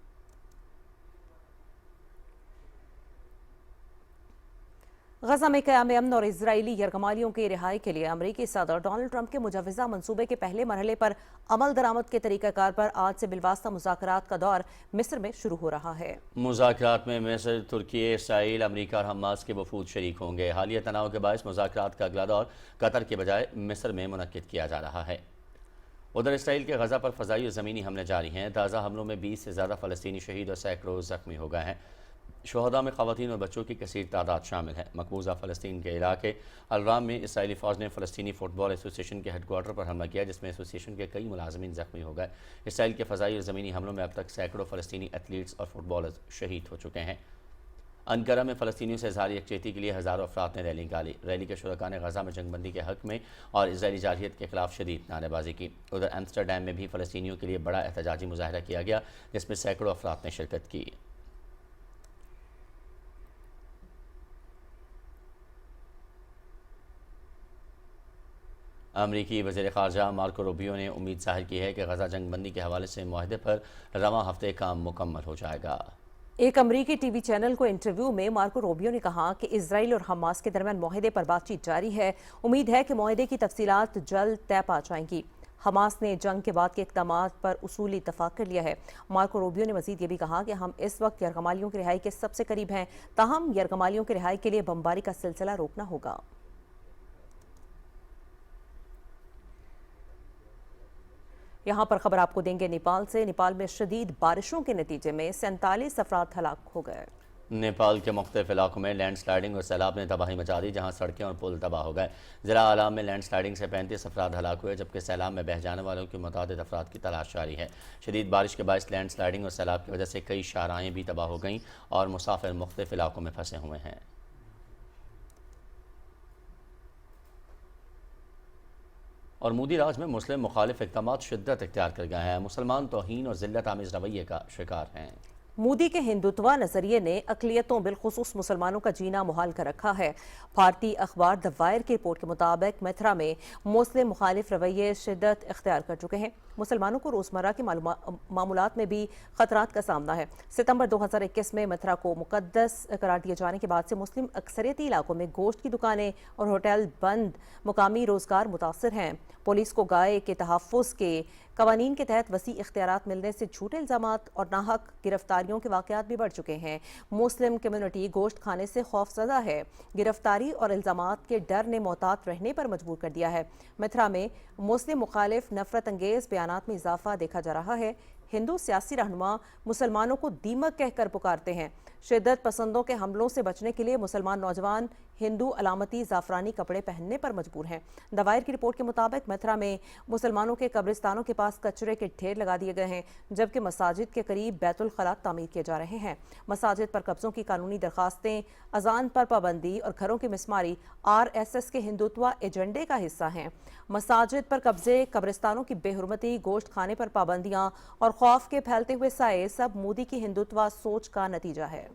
गजा में क़याम अमन और इजरायली यरगमालियों की रिहाई के लिए अमरीकी सदर डोनाल्ड ट्रंप के मुजव्वज़ा मंसूबे के पहले मरहले पर अमल दरामद के तरीक़ाकार पर आज से बिलवास्ता मुज़ाकरात का दौर मिस्र में शुरू हो रहा है। मुज़ाकरात में मिस्र, तुर्की, इसराइल, अमरीका और हमास के वफूद शरीक होंगे। हालिया तनाव के बायस मुज़ाकरात का अगला दौर कतर के बजाय मिस्र में मुनक्किद किया जा रहा है। उधर इसराइल के गजा पर फ़ज़ाई और ज़मीनी हमले जारी हैं। ताज़ा हमलों में 20 से ज़्यादा फ़लस्तीनी शहीद और सैकड़ों ज़ख्मी हो गए हैं। शहदा में ख़वातीन और बच्चों की कसीर तादाद शामिल है। मकबूजा फ़लस्तीन के इलाके अलराम में इसराइली फ़ौज ने फ़लस्तीनी फ़ुटबॉल एसोसिएशन के हेडक्वार्टर पर हमला किया, जिसमें एसोसिएशन के कई मुलाजमीन ज़ख्मी हो गए। इसराइल के फ़ज़ाई और ज़मीनी हमलों में अब तक सैकड़ों फ़लस्तीनी एथलीट्स और फुटबॉलर्स शहीद हो चुके हैं। अनकरा में फ़लस्तीनियों से इज़हार यकजहती के लिए हज़ारों अफराद ने रैली निकाली। रैली के शुरका ने गज़ा में जंगबंदी के हक़ में और इजरायली जारहियत के खिलाफ शदीद नारेबाजी की। उधर एम्स्टरडैम में भी फ़लस्तीनियों के लिए बड़ा एहतजाजी मुजाहरा किया गया, जिसमें सैकड़ों अफराद ने शिरकत की। अमरीकी वज़ीर ख़ारजा मार्को रूबियो ने उम्मीद ज़ाहिर की है कि गज़ा जंगबंदी के हवाले से मुआहदे पर रवां हफ्ते काम मुकम्मल हो जाएगा। एक अमरीकी टीवी चैनल को इंटरव्यू में मार्को रूबियो ने कहा कि इजराइल और हमास के दरमियान मुआहदे पर बातचीत जारी है। उम्मीद है कि मुआहदे की तफसीलात जल्द तय पा जाएंगी। हमास ने जंग के बाद के इक़दामात पर उसूली इत्तफाक कर लिया है। मार्को रूबियो ने मजीद ये भी कहा कि हम इस वक्त यरगमालियों की रिहाई के सबसे करीब हैं, ताहम यरगमालियों की रिहाई के लिए बमबारी का सिलसिला रोकना होगा। यहाँ पर खबर आपको देंगे नेपाल से। नेपाल में शदीद बारिशों के नतीजे में 47 अफराद हलाक हो गए। नेपाल के मुख्तलिफ इलाकों में लैंड स्लाइडिंग और सैलाब ने तबाही मचा दी, जहाँ सड़कें और पुल तबाह हो गए। ज़िला आलाम में लैंड स्लाइडिंग से 35 अफराद हलाक हुए, जबकि सैलाब में बह जाने वालों की मुतादिद अफराद की तलाश जारी है। शदीद बारिश के बायस लैंड स्लाइडिंग और सैलाब की वजह से कई शाहराहें भी तबाह हो गईं और मुसाफिर मुख्तलिफ इलाकों में फंसे हुए हैं। और मोदी राज में मुस्लिम मुखालिफ इक़दामात शिद्दत इख्तियार कर गए हैं। मुसलमान तौहीन और ज़िल्लत आमेज़ रवैये का शिकार हैं। मोदी के हिंदुत्वा नजरिए ने अक़लियतों बिलखुसूस मुसलमानों का जीना मुहाल कर रखा है। भारतीय अखबार द वायर की रिपोर्ट के मुताबिक मथुरा में मुस्लिम मुखालिफ रवैये शिद्दत इख्तियार कर चुके हैं। मुसलमानों को रोज़मर्रा के मामूलात में भी खतरात का सामना है। सितंबर 2021 में मथुरा को मुकद्दस करार दिए जाने के बाद से मुस्लिम अक्सरियती इलाकों में गोश्त की दुकानें और होटल बंद, मुकामी रोजगार मुतासर हैं। पुलिस को गाय के तहफ़्फ़ुज़ के कवानीन के तहत वसी इख्तियारात मिलने से झूठे इल्ज़ामात और नाहक गिरफ्तारियों के वाक़यात भी बढ़ चुके हैं। मुस्लिम कम्युनिटी गोश्त खाने से खौफज़दा है। गिरफ्तारी और इल्ज़ामात के डर ने मोहतात रहने पर मजबूर कर दिया है। मथुरा में मुस्लिम मुखालिफ नफरत अंगेज़ बयानात में इजाफा देखा जा रहा है। हिंदू सियासी रहनुमा मुसलमानों को दीमक कहकर पुकारते हैं। शिद्दत पसंदों के हमलों से बचने के लिए मुसलमान नौजवान हिंदू अलामती ज़ाफ़रानी कपड़े पहनने पर मजबूर हैं। दवायर की रिपोर्ट के मुताबिक मथुरा में मुसलमानों के कब्रिस्तानों के पास कचरे के ढेर लगा दिए गए हैं, जबकि मसाजिद के करीब बैतुल खला तामीर किए जा रहे हैं। मसाजिद पर कब्जों की कानूनी दरखास्तें, अजान पर पाबंदी और घरों की मिसमारी RSS के हिंदुत्वा एजेंडे का हिस्सा हैं। मसाजिद पर कब्जे, कब्रिस्तानों की बेहुरमती, गोश्त खाने पर पाबंदियां और खौफ के फैलते हुए साए सब मोदी की हिंदुत्वा सोच का नतीजा है।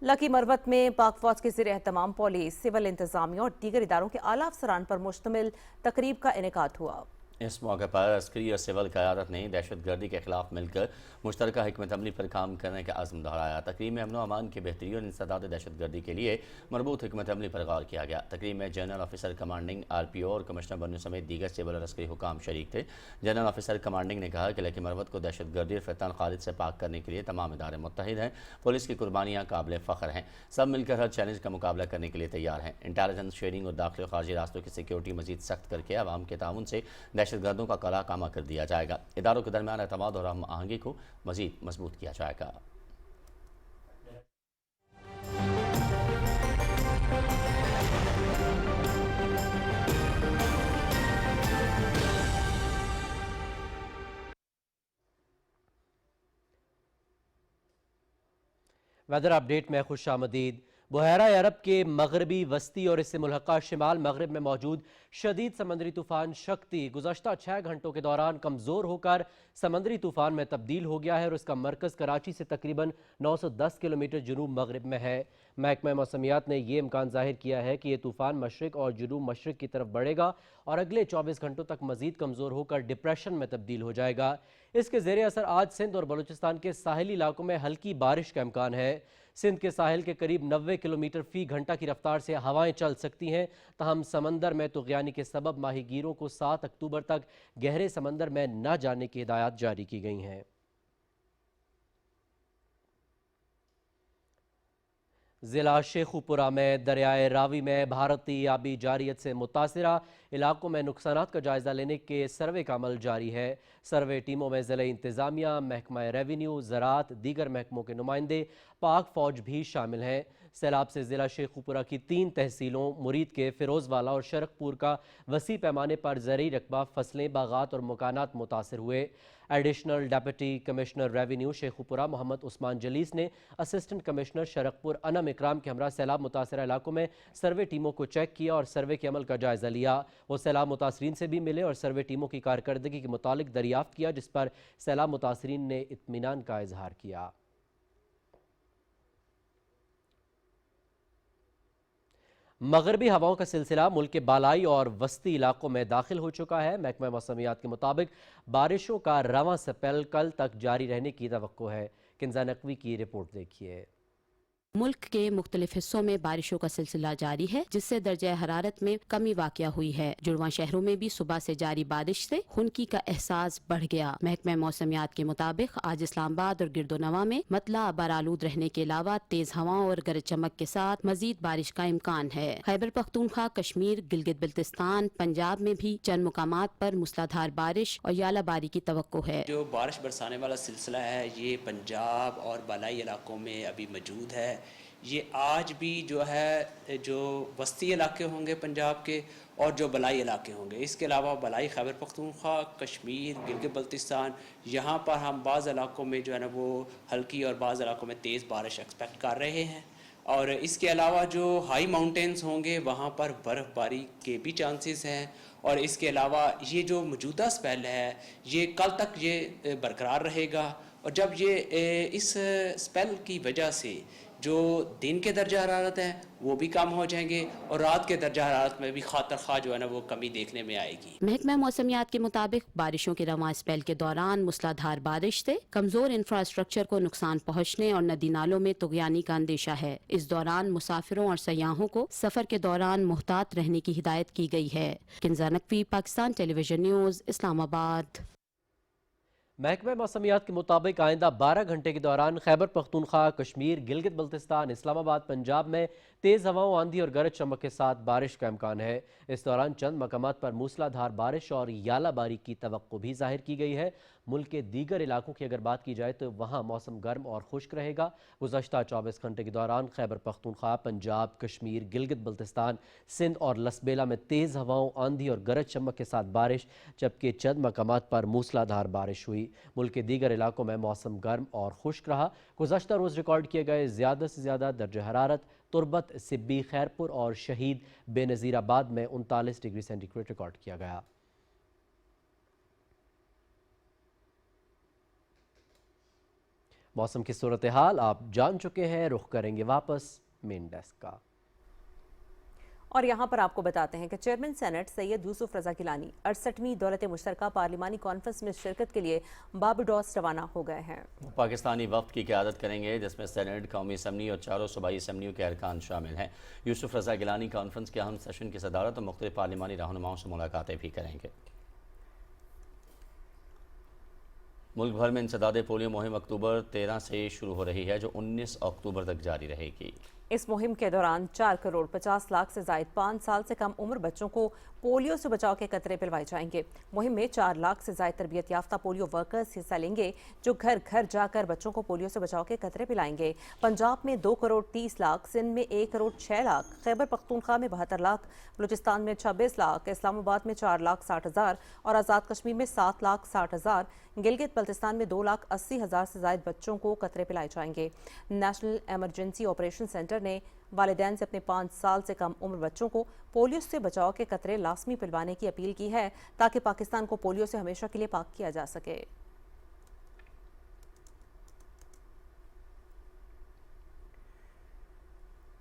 लकी मरवत में पाक फौज के ज़ेर एहतमाम पुलिस, सिविल इंतजामिया और दीगर इदारों के आला अफसरान पर मुश्तमिल तकरीब का इनेकाद हुआ। इस मौके पर अस्करी और सिविल क़यादत ने दहशत गर्दी के खिलाफ मिलकर मुश्तरका हिकमत अमली पर काम करने का आज़म दोहराया। तकरीब में अमन व अमान की बेहतरी और इंसदाद दहशत गर्दी के लिए मरबूत हिकमत अमली पर गौर किया गया। तकरीब में जनरल ऑफिसर कमांडिंग RPO और कमिश्नर बनू समेत दीगर सिविल और अस्करी हुकाम शरीक थे। जनरल ऑफिसर कमांडिंग ने कहा कि लकी मरवत को दहशत गर्दी और फितन खालिद से पाक करने के लिए तमाम इदारे मुत्तहिद हैं। पुलिस की कुर्बानियाँ काबिल फ़ख्र हैं। सब मिलकर हर चैलेंज का मुकाबला करने के लिए तैयार हैं। इंटेलिजेंस शेयरिंग और दाखिल खारजी रास्तों की सिक्योरिटी मजीद सख्त करके आवाम के ताउन से दहशत गर्दों का कला कामा कर दिया जाएगा। इदारों के दरमियान एतमाद और हम आहंगी को मजीद मजबूत किया जाएगा। वेदर अपडेट में खुश आमदीद। बुहैरा अरब के मगरबी वस्ती और इससे मुल्हका शिमाल मगरब में मौजूद शदीद समंदरी तूफान शक्ति गुज़श्ता 6 घंटों के दौरान कमज़ोर होकर समंदरी तूफान में तब्दील हो गया है और इसका मरकज़ कराची से तकरीबन 910 किलोमीटर जुनूब मगरब में है। महकमा मौसमियात ने यह इम्कान जाहिर किया है कि यह तूफान मशरिक और जुनूब मशरिक की तरफ बढ़ेगा और अगले 24 घंटों तक मजीद कमज़ोर होकर डिप्रेशन में तब्दील हो जाएगा। इसके ज़ेरे असर आज सिंध और बलूचिस्तान के साहिली इलाकों में हल्की बारिश का इम्कान है। सिंध के साहिल के करीब 90 किलोमीटर फी घंटा की रफ्तार से हवाएं चल सकती हैं। तहम समंदर में तुग़यानी के सबब माहीगीरों को 7 अक्टूबर तक गहरे समंदर में न जाने की हिदायत जारी की गई हैं। ज़िला शेखुपुरा में दरियाए रावी में भारतीय आबी जारियत से मुतासिरा इलाकों में नुकसानात का जायज़ा लेने के सर्वे का अमल जारी है। सर्वे टीमों में ज़िले इंतज़ामिया, महकमा रेवेन्यू, ज़राअत, दीगर महकमों के नुमाइंदे, पाक फ़ौज भी शामिल हैं। सैलाब से ज़िला शेखुपुरा की 3 तहसीलों मुरीद के फिरोजवाला और शरकपुर का वसी पैमाने पर ज़रूरी रकबा, फसलें, बागात और मकानात मुतासर हुए। Additional deputy commissioner revenue Sheikhupura Mohammad Usman Jalees ने असिस्टेंट कमिश्नर शरकपुर अनम इकराम के हमरा सैलाब मुतासर इलाकों में सर्वे टीमों को चेक किया और सर्वे के अमल का जायजा लिया। वो सैलाब मुतासरीन से भी मिले और सर्वे टीमों की कारकर्दगी के मुतालिक दरियाफ्त किया, जिस पर सैलाब मुतासरीन ने इत्मीनान का इजहार किया। मगरबी हवाओं का सिलसिला मुल्क के बालाई और वस्ती इलाकों में दाखिल हो चुका है। महकमा मौसमियात के मुताबिक बारिशों का रवां स्पेल कल तक जारी रहने की तवक्को है। किंजा नकवी की रिपोर्ट देखिए। मुल्क के मुख्तलिफ हिस्सों में बारिशों का सिलसिला जारी है, जिससे दर्जा हरारत में कमी वाक़या हुई है। जुड़वा शहरों में भी सुबह से जारी बारिश से खुनकी का एहसास बढ़ गया। महकमा मौसमियात के मुताबिक आज इस्लामाबाद और गिरदोनवा में मतला आबारालूद रहने के अलावा तेज हवाओं और गरज चमक के साथ मजीद बारिश का इम्कान है। खैबर पख्तूनख्वा, कश्मीर, गिलगित बल्तिस्तान, पंजाब में भी चंद मुकामात पर मूसलाधार बारिश और यालाबारी की तवक्को है। जो बारिश बरसाने वाला सिलसिला है ये पंजाब और बालाई इलाकों में अभी मौजूद है। ये आज भी जो है जो वस्ती इलाके होंगे पंजाब के और जो बलाई इलाके होंगे, इसके अलावा बलाई खैबर पख्तूनख्वा, कश्मीर, गिलगित बल्तिस्तान, यहाँ पर हम बाज़ इलाकों में जो है ना वो हल्की और बाज़ इलाकों में तेज़ बारिश एक्सपेक्ट कर रहे हैं। और इसके अलावा जो हाई माउंटेन्स होंगे वहाँ पर बर्फ़बारी के भी चांसेस हैं। और इसके अलावा ये जो मौजूदा स्पेल है ये कल तक ये बरकरार रहेगा। और जब ये इस स्पेल की वजह से जो दिन के दर्जा हरारत हैं वो भी कम हो जाएंगे और रात के दर्जा हरारत में भी खातर खा जो है ना वो कमी देखने में आएगी। महकमा मौसमियात के मुताबिक बारिशों के रवां स्पेल के दौरान मूसलाधार बारिश से कमजोर इंफ्रास्ट्रक्चर को नुकसान पहुँचने और नदी नालों में तुगयानी का अंदेशा है। इस दौरान मुसाफिरों और सयाहों को सफर के दौरान मुहतात रहने की हिदायत की गई है। Kinza Naqvi, Pakistan television news, Islamabad. महकमा मौसमियात के मुताबिक आइंदा 12 घंटे के दौरान खैबर पख्तूनख्वा, कश्मीर, गिलगित बल्तिस्तान, इस्लामाबाद, पंजाब में तेज़ हवाओं, आंधी और गरज चमक के साथ बारिश का इम्कान है। इस दौरान चंद मकामात पर मूसलाधार बारिश और यालाबारी की तवक्को भी जाहिर की गई है। मुल्क के दीगर इलाकों की अगर बात की जाए तो वहाँ मौसम गर्म और खुश्क रहेगा। गुज़श्ता 24 घंटे के दौरान खैबर पख्तूनख्वा, पंजाब, कश्मीर, गिलगित बल्तिस्तान, सिंध और लसबेला में तेज़ हवाओं, आंधी और गरज चमक के साथ बारिश, जबकि चंद मकामात पर मूसलाधार बारिश हुई। मुल्क के दीगर इलाकों में मौसम गर्म और खुश्क रहा। गुज़श्ता रोज़ रिकॉर्ड किए गए ज़्यादा से ज़्यादा दर्जा हरारत तुरबत, सिब्बी, खैरपुर और शहीद बेनज़ीराबाद में 39 डिग्री सेंटीग्रेड रिकॉर्ड किया गया। मौसम की सूरत हाल आप जान चुके हैं, रुख करेंगे वापस मेन डेस्क का। और यहाँ पर आपको बताते हैं कि चेयरमैन सेनेट सैयद यूसुफ रजा गिलानी 68वीं दौलत मुश्तरका पार्लिमानी कॉन्फ्रेंस में शिरकत के लिए बारबाडोस रवाना हो गए हैं। पाकिस्तानी वफ्द की क़यादत करेंगे, जिसमें सेनेट, कौमी असम्बली और चारों सूबाई असम्बलियों के अरकान शामिल हैं। यूसुफ रजा गिलानी कॉन्फ्रेंस के अहम सेशन की सदारत और मुख्तलिफ पार्लिमानी रहनुमाओं से मुलाकातें भी करेंगे। मुल्क भर में इंसदाद पोलियो मुहिम अक्टूबर 13 से शुरू हो रही है, जो 19 अक्टूबर तक जारी रहेगी। इस मुहिम के दौरान 4 करोड़ 50 लाख से जायद 5 साल से कम उम्र बच्चों को पोलियो से बचाव के कतरे पिलवाए जाएंगे। मुहिम में 4 लाख से जायद तरबियत याफ्ता पोलियो वर्कर्स हिस्सा लेंगे, जो घर घर जाकर बच्चों को पोलियो से बचाव के कतरे पिलाएंगे। पंजाब में 2 करोड़ 30 लाख, सिंध में 1 करोड़ 6 लाख, खैबर पख्तूनख्वा में 72 लाख, बलूचिस्तान में 26 लाख, इस्लामाबाद में 4 लाख 60 हज़ार और आज़ाद कश्मीर में 7 लाख 60 हज़ार, गिलगित बल्तिस्तान में 2 लाख 80 हज़ार से जायद बच्चों को कतरे पिलाए जाएंगे। नेशनल एमरजेंसी ऑपरेशन सेंटर ने वालिदैन से अपने 5 साल से कम उम्र बच्चों को पोलियो से बचाव के कतरे लाजमी पिलवाने की अपील की है, ताकि पाकिस्तान को पोलियो से हमेशा के लिए पाक किया जा सके।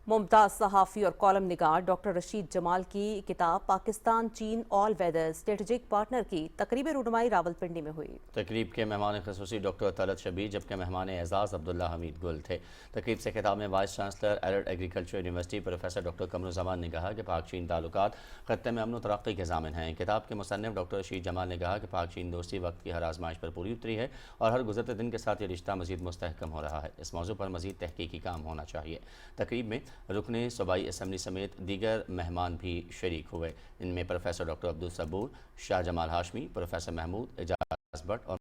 मुमताज़ सहाफ़ी और कॉलम निगार डॉक्टर रशीद जमाल की किताब पाकिस्तान चीन ऑल वेदर स्ट्रेटेजिक पार्टनर की तकरीब रुनमाई रावलपिंडी में हुई। तकरीब के मेहमान ख़ुसूसी डॉक्टर तलत शबीर, जबकि मेहमान एजाज़ अब्दुल्ला हमीद गुल थे। तकरीब से खिताब में वाइस चांसलर एलर्ट agriculture university professor doctor Qamaruzzaman ने कहा कि पाक चीन ताल्लुकात ख़त्ते में अमन व तरक्की के ज़ामिन हैं। किताब के मुसन्निफ़ डॉक्टर रशीद जमाल ने कहा कि पाक चीन दोस्ती वक्त की हर आजमाइश पर पूरी उतरी है और हर गुज़रते दिन के साथ ये रिश्ता मज़ीद मुस्तहकम हो रहा है। इस मौजू पर मज़ीद तहकीकी काम होना चाहिए। तकरीब में रुकने सूबाई असम्बली समेत दीगर मेहमान भी शरीक हुए। इनमें प्रोफेसर डॉक्टर अब्दुल सबूर, शाह जमाल हाशमी, प्रोफेसर महमूद, एजाज भट्ट और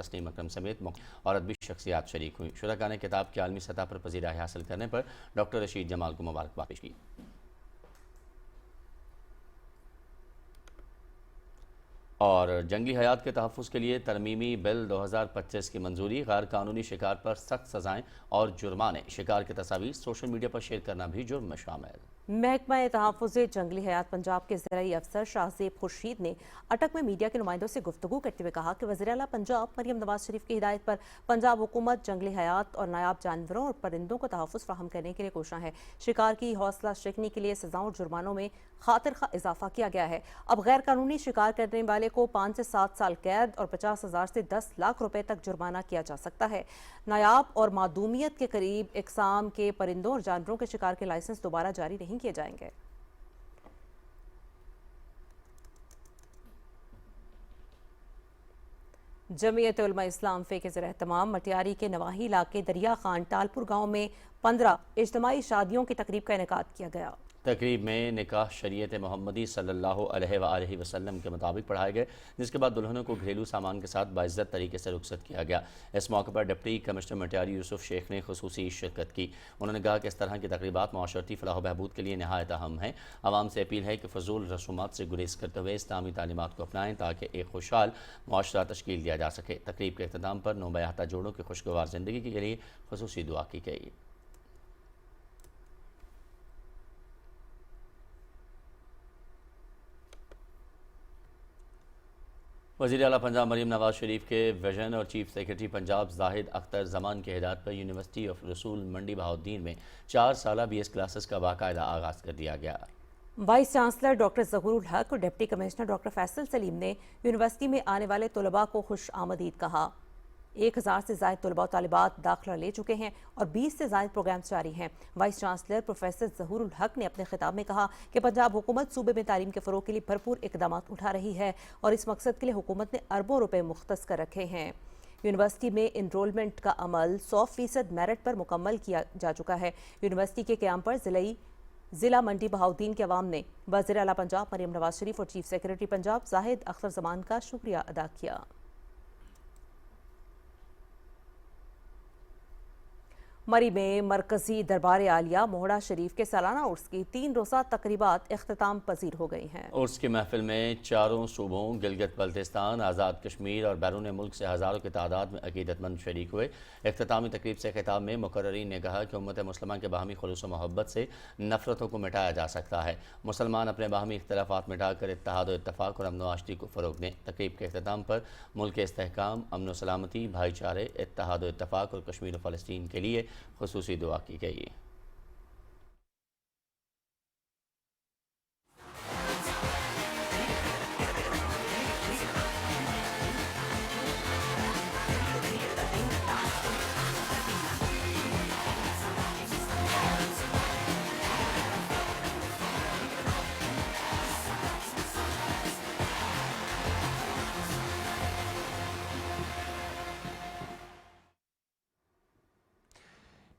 तस्नीम अकरम समेत और अदबी शख्सियात शरीक हुई। शुरका ने किताब की आलमी सतह पर पजीराई हासिल करने पर डॉक्टर रशीद जमाल को मुबारकबाद पेश की। और जंगली हयात के तहफ़्फ़ुज़ के लिए तरमीमी बिल 2025 की मंजूरी। गैर कानूनी शिकार पर सख्त सजाएं और जुर्माने। शिकार की तस्वीर सोशल मीडिया पर शेयर करना भी जुर्म में शामिल। महकमा तहफ़्फ़ुज़ जंगली हयात पंजाब के ज़राई अफसर शाहज़ेब खुर्शीद ने अटक में मीडिया के नुमाइंदों से गुफ्तगू करते हुए कहा कि वज़ीर आला पंजाब मरियम नवाज शरीफ की हिदायत पर पंजाब हुकूमत जंगली हयात और नायाब जानवरों और परिंदों को तहफ़्फ़ुज़ फराहम करने के लिए कोशा है। शिकार की हौसला शिकनी के लिए सजाओं और जुर्मानों में खातिर खा इजाफा किया गया है। अब गैर कानूनी शिकार करने वाले को 5 से 7 साल कैद और 50,000 से 10 लाख रुपए तक जुर्माना किया जा सकता है। नायाब और मादूमियत के करीब इकसाम के परिंदों और जानवरों के शिकार के लाइसेंस दोबारा जारी नहीं किए जाएंगे। जमीयत उलमा इस्लाम फे के ज़ेर-ए-एहतमाम मटियारी के नवाही इलाके दरिया खान टालपुर गांव में 15 इज्तिमाई शादियों की तकरीब का इनेकाद किया गया। तकरीब में निकाह शरीयत मोहम्मदी सल्लल्लाहु अलैहि वसल्लम के मुताबिक पढ़ाए गए, जिसके बाद दुल्हनों को घरेलू सामान के साथ बाइज्जत तरीके से रुखसत किया गया। इस मौके पर डिप्टी कमिश्नर मटियारी यूसुफ शेख ने खुसूसी शिरकत की। उन्होंने कहा कि इस तरह की तकरीबात माशरती फलाह बहबूद के लिए नहायत अहम है। आवाम से अपील है कि फजूल रसूमात से गुरेज करते हुए इस्लामी तालीमात को अपनाएं ताकि एक खुशहाल माशरा तश्कील दिया जा सके। तकरीब के अख्ताम पर नौबयाता जोड़ों की खुशगवार ज़िंदगी के लिए खुसूसी दुआ की गई। वज़ीर आला पंजाब मरीम नवाज शरीफ के विजन और चीफ सेक्रेटरी पंजाब जाहिद अख्तर जमान के हिदायत पर यूनिवर्सिटी ऑफ रसूल मंडी बहाउद्दीन में 4 साला BS क्लासेस का बाकायदा आगाज़ कर दिया गया। वाइस चांसलर डॉक्टर ज़हूरुल हक और deputy commissioner doctor Faisal Salim ने यूनिवर्सिटी में आने वाले तलबा को खुश आमदीद कहा। 1000 से ज़ायद तलबा और तालिबात दाखिला ले चुके हैं और 20 से ज़ायद प्रोग्राम्स जारी हैं। वाइस चांसलर प्रोफेसर ज़हूरुल हक ने अपने खिताब में कहा कि पंजाब हुकूमत सूबे में तालीम के फ़रोग़ के लिए भरपूर इक़दाम उठा रही है और इस मकसद के लिए हुकूमत ने अरबों रुपए मुख्तस कर रखे हैं। यूनिवर्सिटी में इनरोलमेंट का अमल 100% मेरिट पर मुकम्मल किया जा चुका है। यूनिवर्सिटी के क़याम पर ज़िला मंडी बहाउद्दीन के अवाम ने वज़ीर आला पंजाब मरियम नवाज शरीफ और चीफ सेक्रेटरी पंजाब जाहिद अख्तर जमान का शुक्रिया अदा किया। मरी में मरकजी दरबार आलिया मोहड़ा शरीफ के सालाना उर्स की 3 रोज़ा तकरीबात इख्तिताम पजीर हो गई हैं। उर्स की महफिल में चारों सूबों गिलगित बल्तिस्तान, आज़ाद कश्मीर और बैरून मुल्क से हज़ारों की तादाद में अकीदतमंद शरीक हुए। इख्तितामी तकरीब से खिताब में मुकर्ररीन ने कहा कि उम्मत मुस्लिमा के बाहमी खुलूस मोहब्बत से नफरतों को मिटाया जा सकता है। मुसलमान अपने बाहमी इख्तलाफात मिटाकर इत्तेहाद और इत्तफाक और अमन आशती को फ़रोग़ दें। तकरीब के अख्तिताम पर मुल्क के इस्तेहकाम, अमन सलामती, भाईचारे, इत्तेहाद और इत्तफाक और कश्मीर और फ़लस्तीन के लिए खुसूसी दुआ की गई।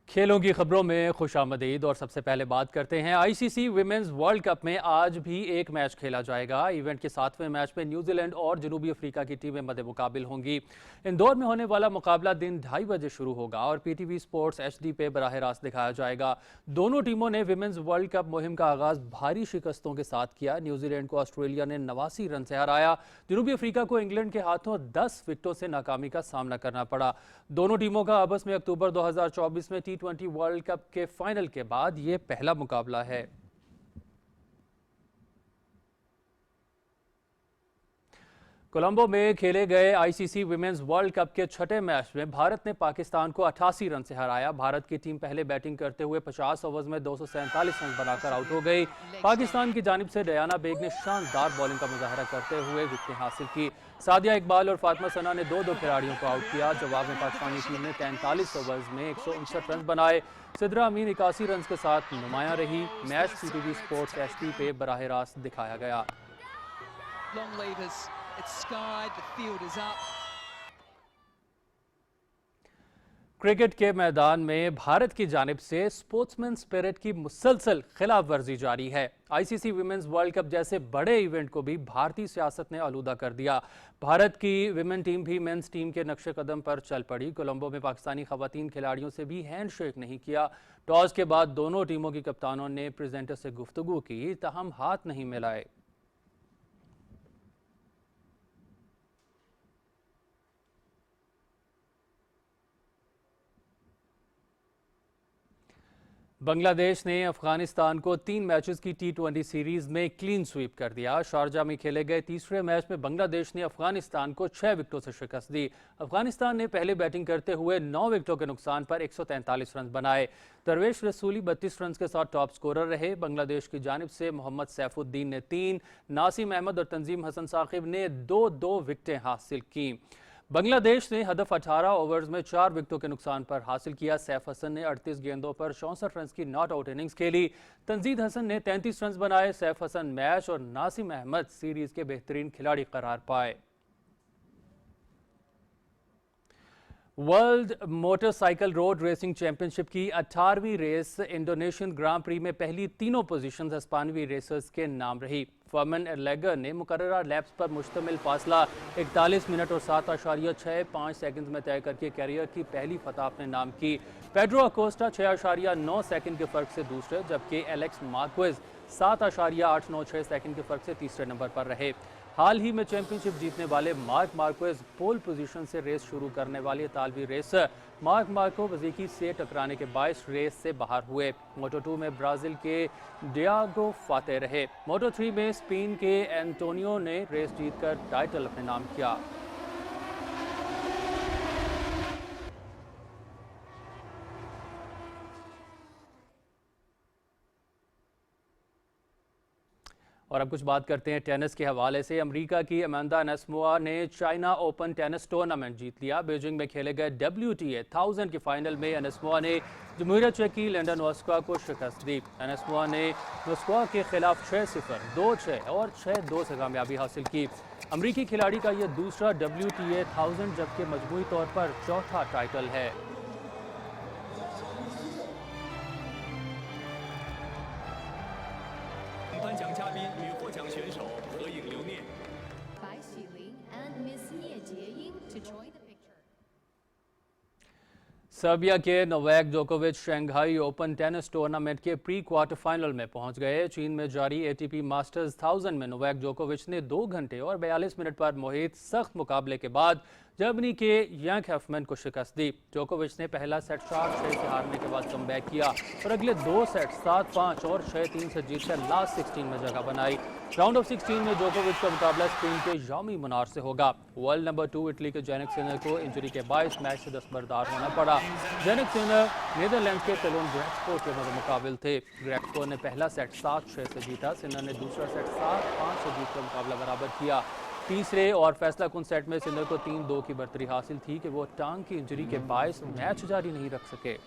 खेलों की खबरों में खुशामदीद और सबसे पहले बात करते हैं ICC विमेंस वर्ल्ड कप में आज भी एक मैच खेला जाएगा। इवेंट के 7वें मैच में न्यूजीलैंड और जनूबी अफ्रीका की टीमें मद्दे मुकाबिल होंगी। इंदौर में होने वाला मुकाबला दिन 2:30 बजे शुरू होगा और PTV स्पोर्ट्स HD पे बराह रास्त दिखाया जाएगा। दोनों टीमों ने विमेंस वर्ल्ड कप मुहिम का आगाज भारी शिकस्तों के साथ किया। न्यूजीलैंड को ऑस्ट्रेलिया ने 89 रन से हराया। जनूबी अफ्रीका को इंग्लैंड के हाथों 10 विकेटों से नाकामी का सामना करना पड़ा। दोनों टीमों का आपस में अक्टूबर 2024 में T20 वर्ल्ड कप के फाइनल के बाद ये पहला मुकाबला है। कोलंबो में खेले गए ICC विमेंस वर्ल्ड कप के 6ठे मैच में भारत ने पाकिस्तान को 88 रन से हराया। भारत की टीम पहले बैटिंग करते हुए 50 ओवर्स में 247 रन बनाकर आउट हो गई। पाकिस्तान की जानिब से डयाना बेग ने शानदार बॉलिंग का मुजाहरा करते हुए विकेटें हासिल की। सादिया इकबाल और फातिमा सना ने 2-2 खिलाड़ियों को आउट किया। जवाब में पाकिस्तानी टीम ने 43 ओवर्स में 159 रन बनाए। सिद्रा अमीन 81 रन के साथ नुमायां रही। मैच PTV स्पोर्ट्स HD पे बराह रास्त दिखाया गया। क्रिकेट के मैदान में भारत की जानिब से स्पोर्ट्समैन स्पिरिट की मुसलसल खिलाफ वर्जी जारी है। आईसीसी विमेंस वर्ल्ड कप जैसे बड़े इवेंट को भी भारतीय सियासत ने आलूदा कर दिया। भारत की विमेन टीम भी मेंस टीम के नक्शे कदम पर चल पड़ी। कोलंबो में पाकिस्तानी खवातीन खिलाड़ियों से भी हैंडशेक नहीं किया। टॉस के बाद दोनों टीमों की कप्तानों ने प्रेजेंटर से गुफ्तगू की, तहम हाथ नहीं मिलाए। बांग्लादेश ने अफगानिस्तान को 3 मैचेस की T20 सीरीज में क्लीन स्वीप कर दिया। शारजा में खेले गए तीसरे मैच में बांग्लादेश ने अफगानिस्तान को 6 विकेटों से शिकस्त दी। अफगानिस्तान ने पहले बैटिंग करते हुए 9 विकेटों के नुकसान पर 143 रन बनाए। दरवेश रसूली 32 रन के साथ टॉप स्कोरर रहे। बांग्लादेश की जानिब से मोहम्मद सैफुद्दीन ने 3, नासिम अहमद और तंजीम हसन साकिब ने 2-2 विकेटें हासिल की। बांग्लादेश ने हदफ 18 ओवर्स में 4 विकेटों के नुकसान पर हासिल किया। सैफ हसन ने 38 गेंदों पर 64 रन की नॉट आउट इनिंग्स खेली। तंजीद हसन ने 33 रन बनाए। सैफ हसन मैच और नासिम अहमद सीरीज के बेहतरीन खिलाड़ी करार पाए। World motorcycle road racing championship की 18वीं रेस इंडोनेशियन ग्रां प्री में पहली तीनों पोजीशंस हिस्पानवी रेसर्स के नाम रही। फर्मन एरलेगर ने मुकर्ररा लैप्स पर मुश्तमिल फासला 41 मिनट और 7.65 सेकंड में तय करके कैरियर की पहली फतह अपने नाम की। पेड्रो अकोस्टा 6.9 सेकंड के फर्क से दूसरे, जबकि एलेक्स मार्क्वेज 7.896 सेकंड के फर्क से तीसरे नंबर पर रहे। हाल ही में चैंपियनशिप जीतने वाले मार्क मार्क्वेज पोल पोजीशन से रेस शुरू करने वाले इतालवी रेसर मार्क मार्को वजीकी से टकराने के बायस रेस से बाहर हुए। मोटो2 में ब्राजील के डियागो फाते रहे। मोटो3 में स्पेन के एंटोनियो ने रेस जीतकर टाइटल अपने नाम किया। और अब कुछ बात करते हैं टेनिस के हवाले से। अमेरिका की अमांडा एनिस्मोवा ने चाइना ओपन टेनिस टूर्नामेंट जीत लिया। बीजिंग में खेले गए WTA 1000 के फाइनल में एनिस्मोवा ने जमहूरिया चेक की लिंडा नोस्का को शिकस्त दी। एनिस्मोवा ने नोस्का के खिलाफ 6-0, 2-6 और 6-2 से कामयाबी हासिल की। अमरीकी खिलाड़ी का यह दूसरा WTA 1000 जबकि मजमूई तौर पर चौथा टाइटल है। सर्बिया के नोवाक जोकोविच शंघाई ओपन टेनिस टूर्नामेंट के प्री क्वार्टर फाइनल में पहुंच गए। चीन में जारी ATP मास्टर्स 1000 में नोवाक जोकोविच ने 2 घंटे और 42 मिनट पर मुहित सख्त मुकाबले के बाद जर्मनी के यांग हेफमैन को शिकस्त दी। जोकोविच ने पहला सेट 4-6 से हारने के बाद कमबैक किया और अगले 2 सेट 7-5 और 6-3 से जीतकर लास्ट 16 में जगह बनाई। राउंड ऑफ 16 में जोकोविच का मुकाबला स्पेन के जामी मुनार से होगा। वर्ल्ड नंबर 2 इटली के जेनिक सिनर को इंजरी के बायस मैच से दस्तबरदार होना पड़ा। जेनिक सिनर नीदरलैंड के तेलोन ग्रेक्सपो के मुकाबले थे। ग्रेक्सपो ने पहला सेट 7-6 से जीता। सिनर ने दूसरा सेट 7-5 से जीतकर मुकाबला बराबर किया। तीसरे और फैसला कुन सेट में सिंदर को 3-2 की बढ़तरी हासिल थी कि वो टांग की इंजरी के बायस मैच जारी नहीं रख सके।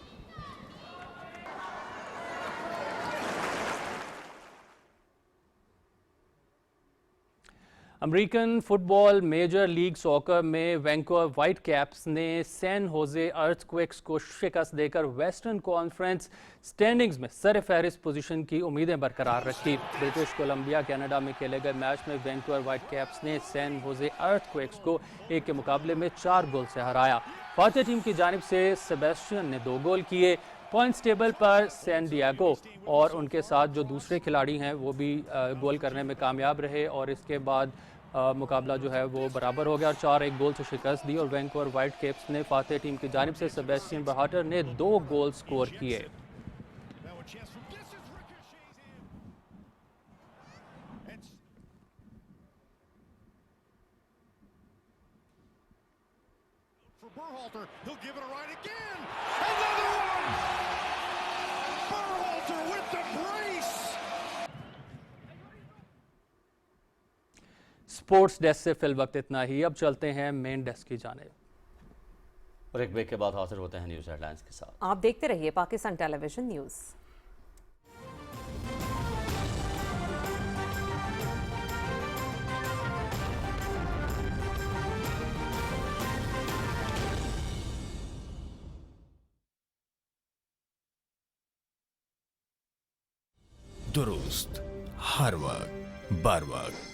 American football major league soccer में वैंकूवर व्हाइट कैप्स ने सैन होजे अर्थक्वेक्स को शिकस्त देकर वेस्टर्न कॉन्फ्रेंस स्टैंडिंग्स में सरफहरिस्त पोजीशन की उम्मीदें बरकरार रखी। ब्रिटिश कोलंबिया कनाडा में खेले गए मैच में वैंकूवर व्हाइट कैप्स ने सैन होजे अर्थक्वेक्स को 1 के मुकाबले में 4 गोल से हराया। फातेह टीम की जानिब से सेबेस्टियन ने 2 गोल किए। पॉइंट्स टेबल पर सैन डिएगो और उनके साथ जो दूसरे खिलाड़ी हैं वो भी गोल करने में कामयाब रहे और इसके बाद मुकाबला जो है वो बराबर हो गया और 4-1 गोल से शिकस्त दी। और वैंकूवर व्हाइट कैप्स ने फातेह टीम की जानिब से सेबेस्टियन बहाटर ने 2 गोल स्कोर किए। स्पोर्ट्स डेस्क से फिल वक्त इतना ही। अब चलते हैं मेन डेस्क की जानिब और एक ब्रेक के बाद हाजिर होते हैं न्यूज़ हेडलाइंस के साथ। आप देखते रहिए पाकिस्तान टेलीविजन न्यूज़। दुरुस्त, हर वक्त बर वक्त।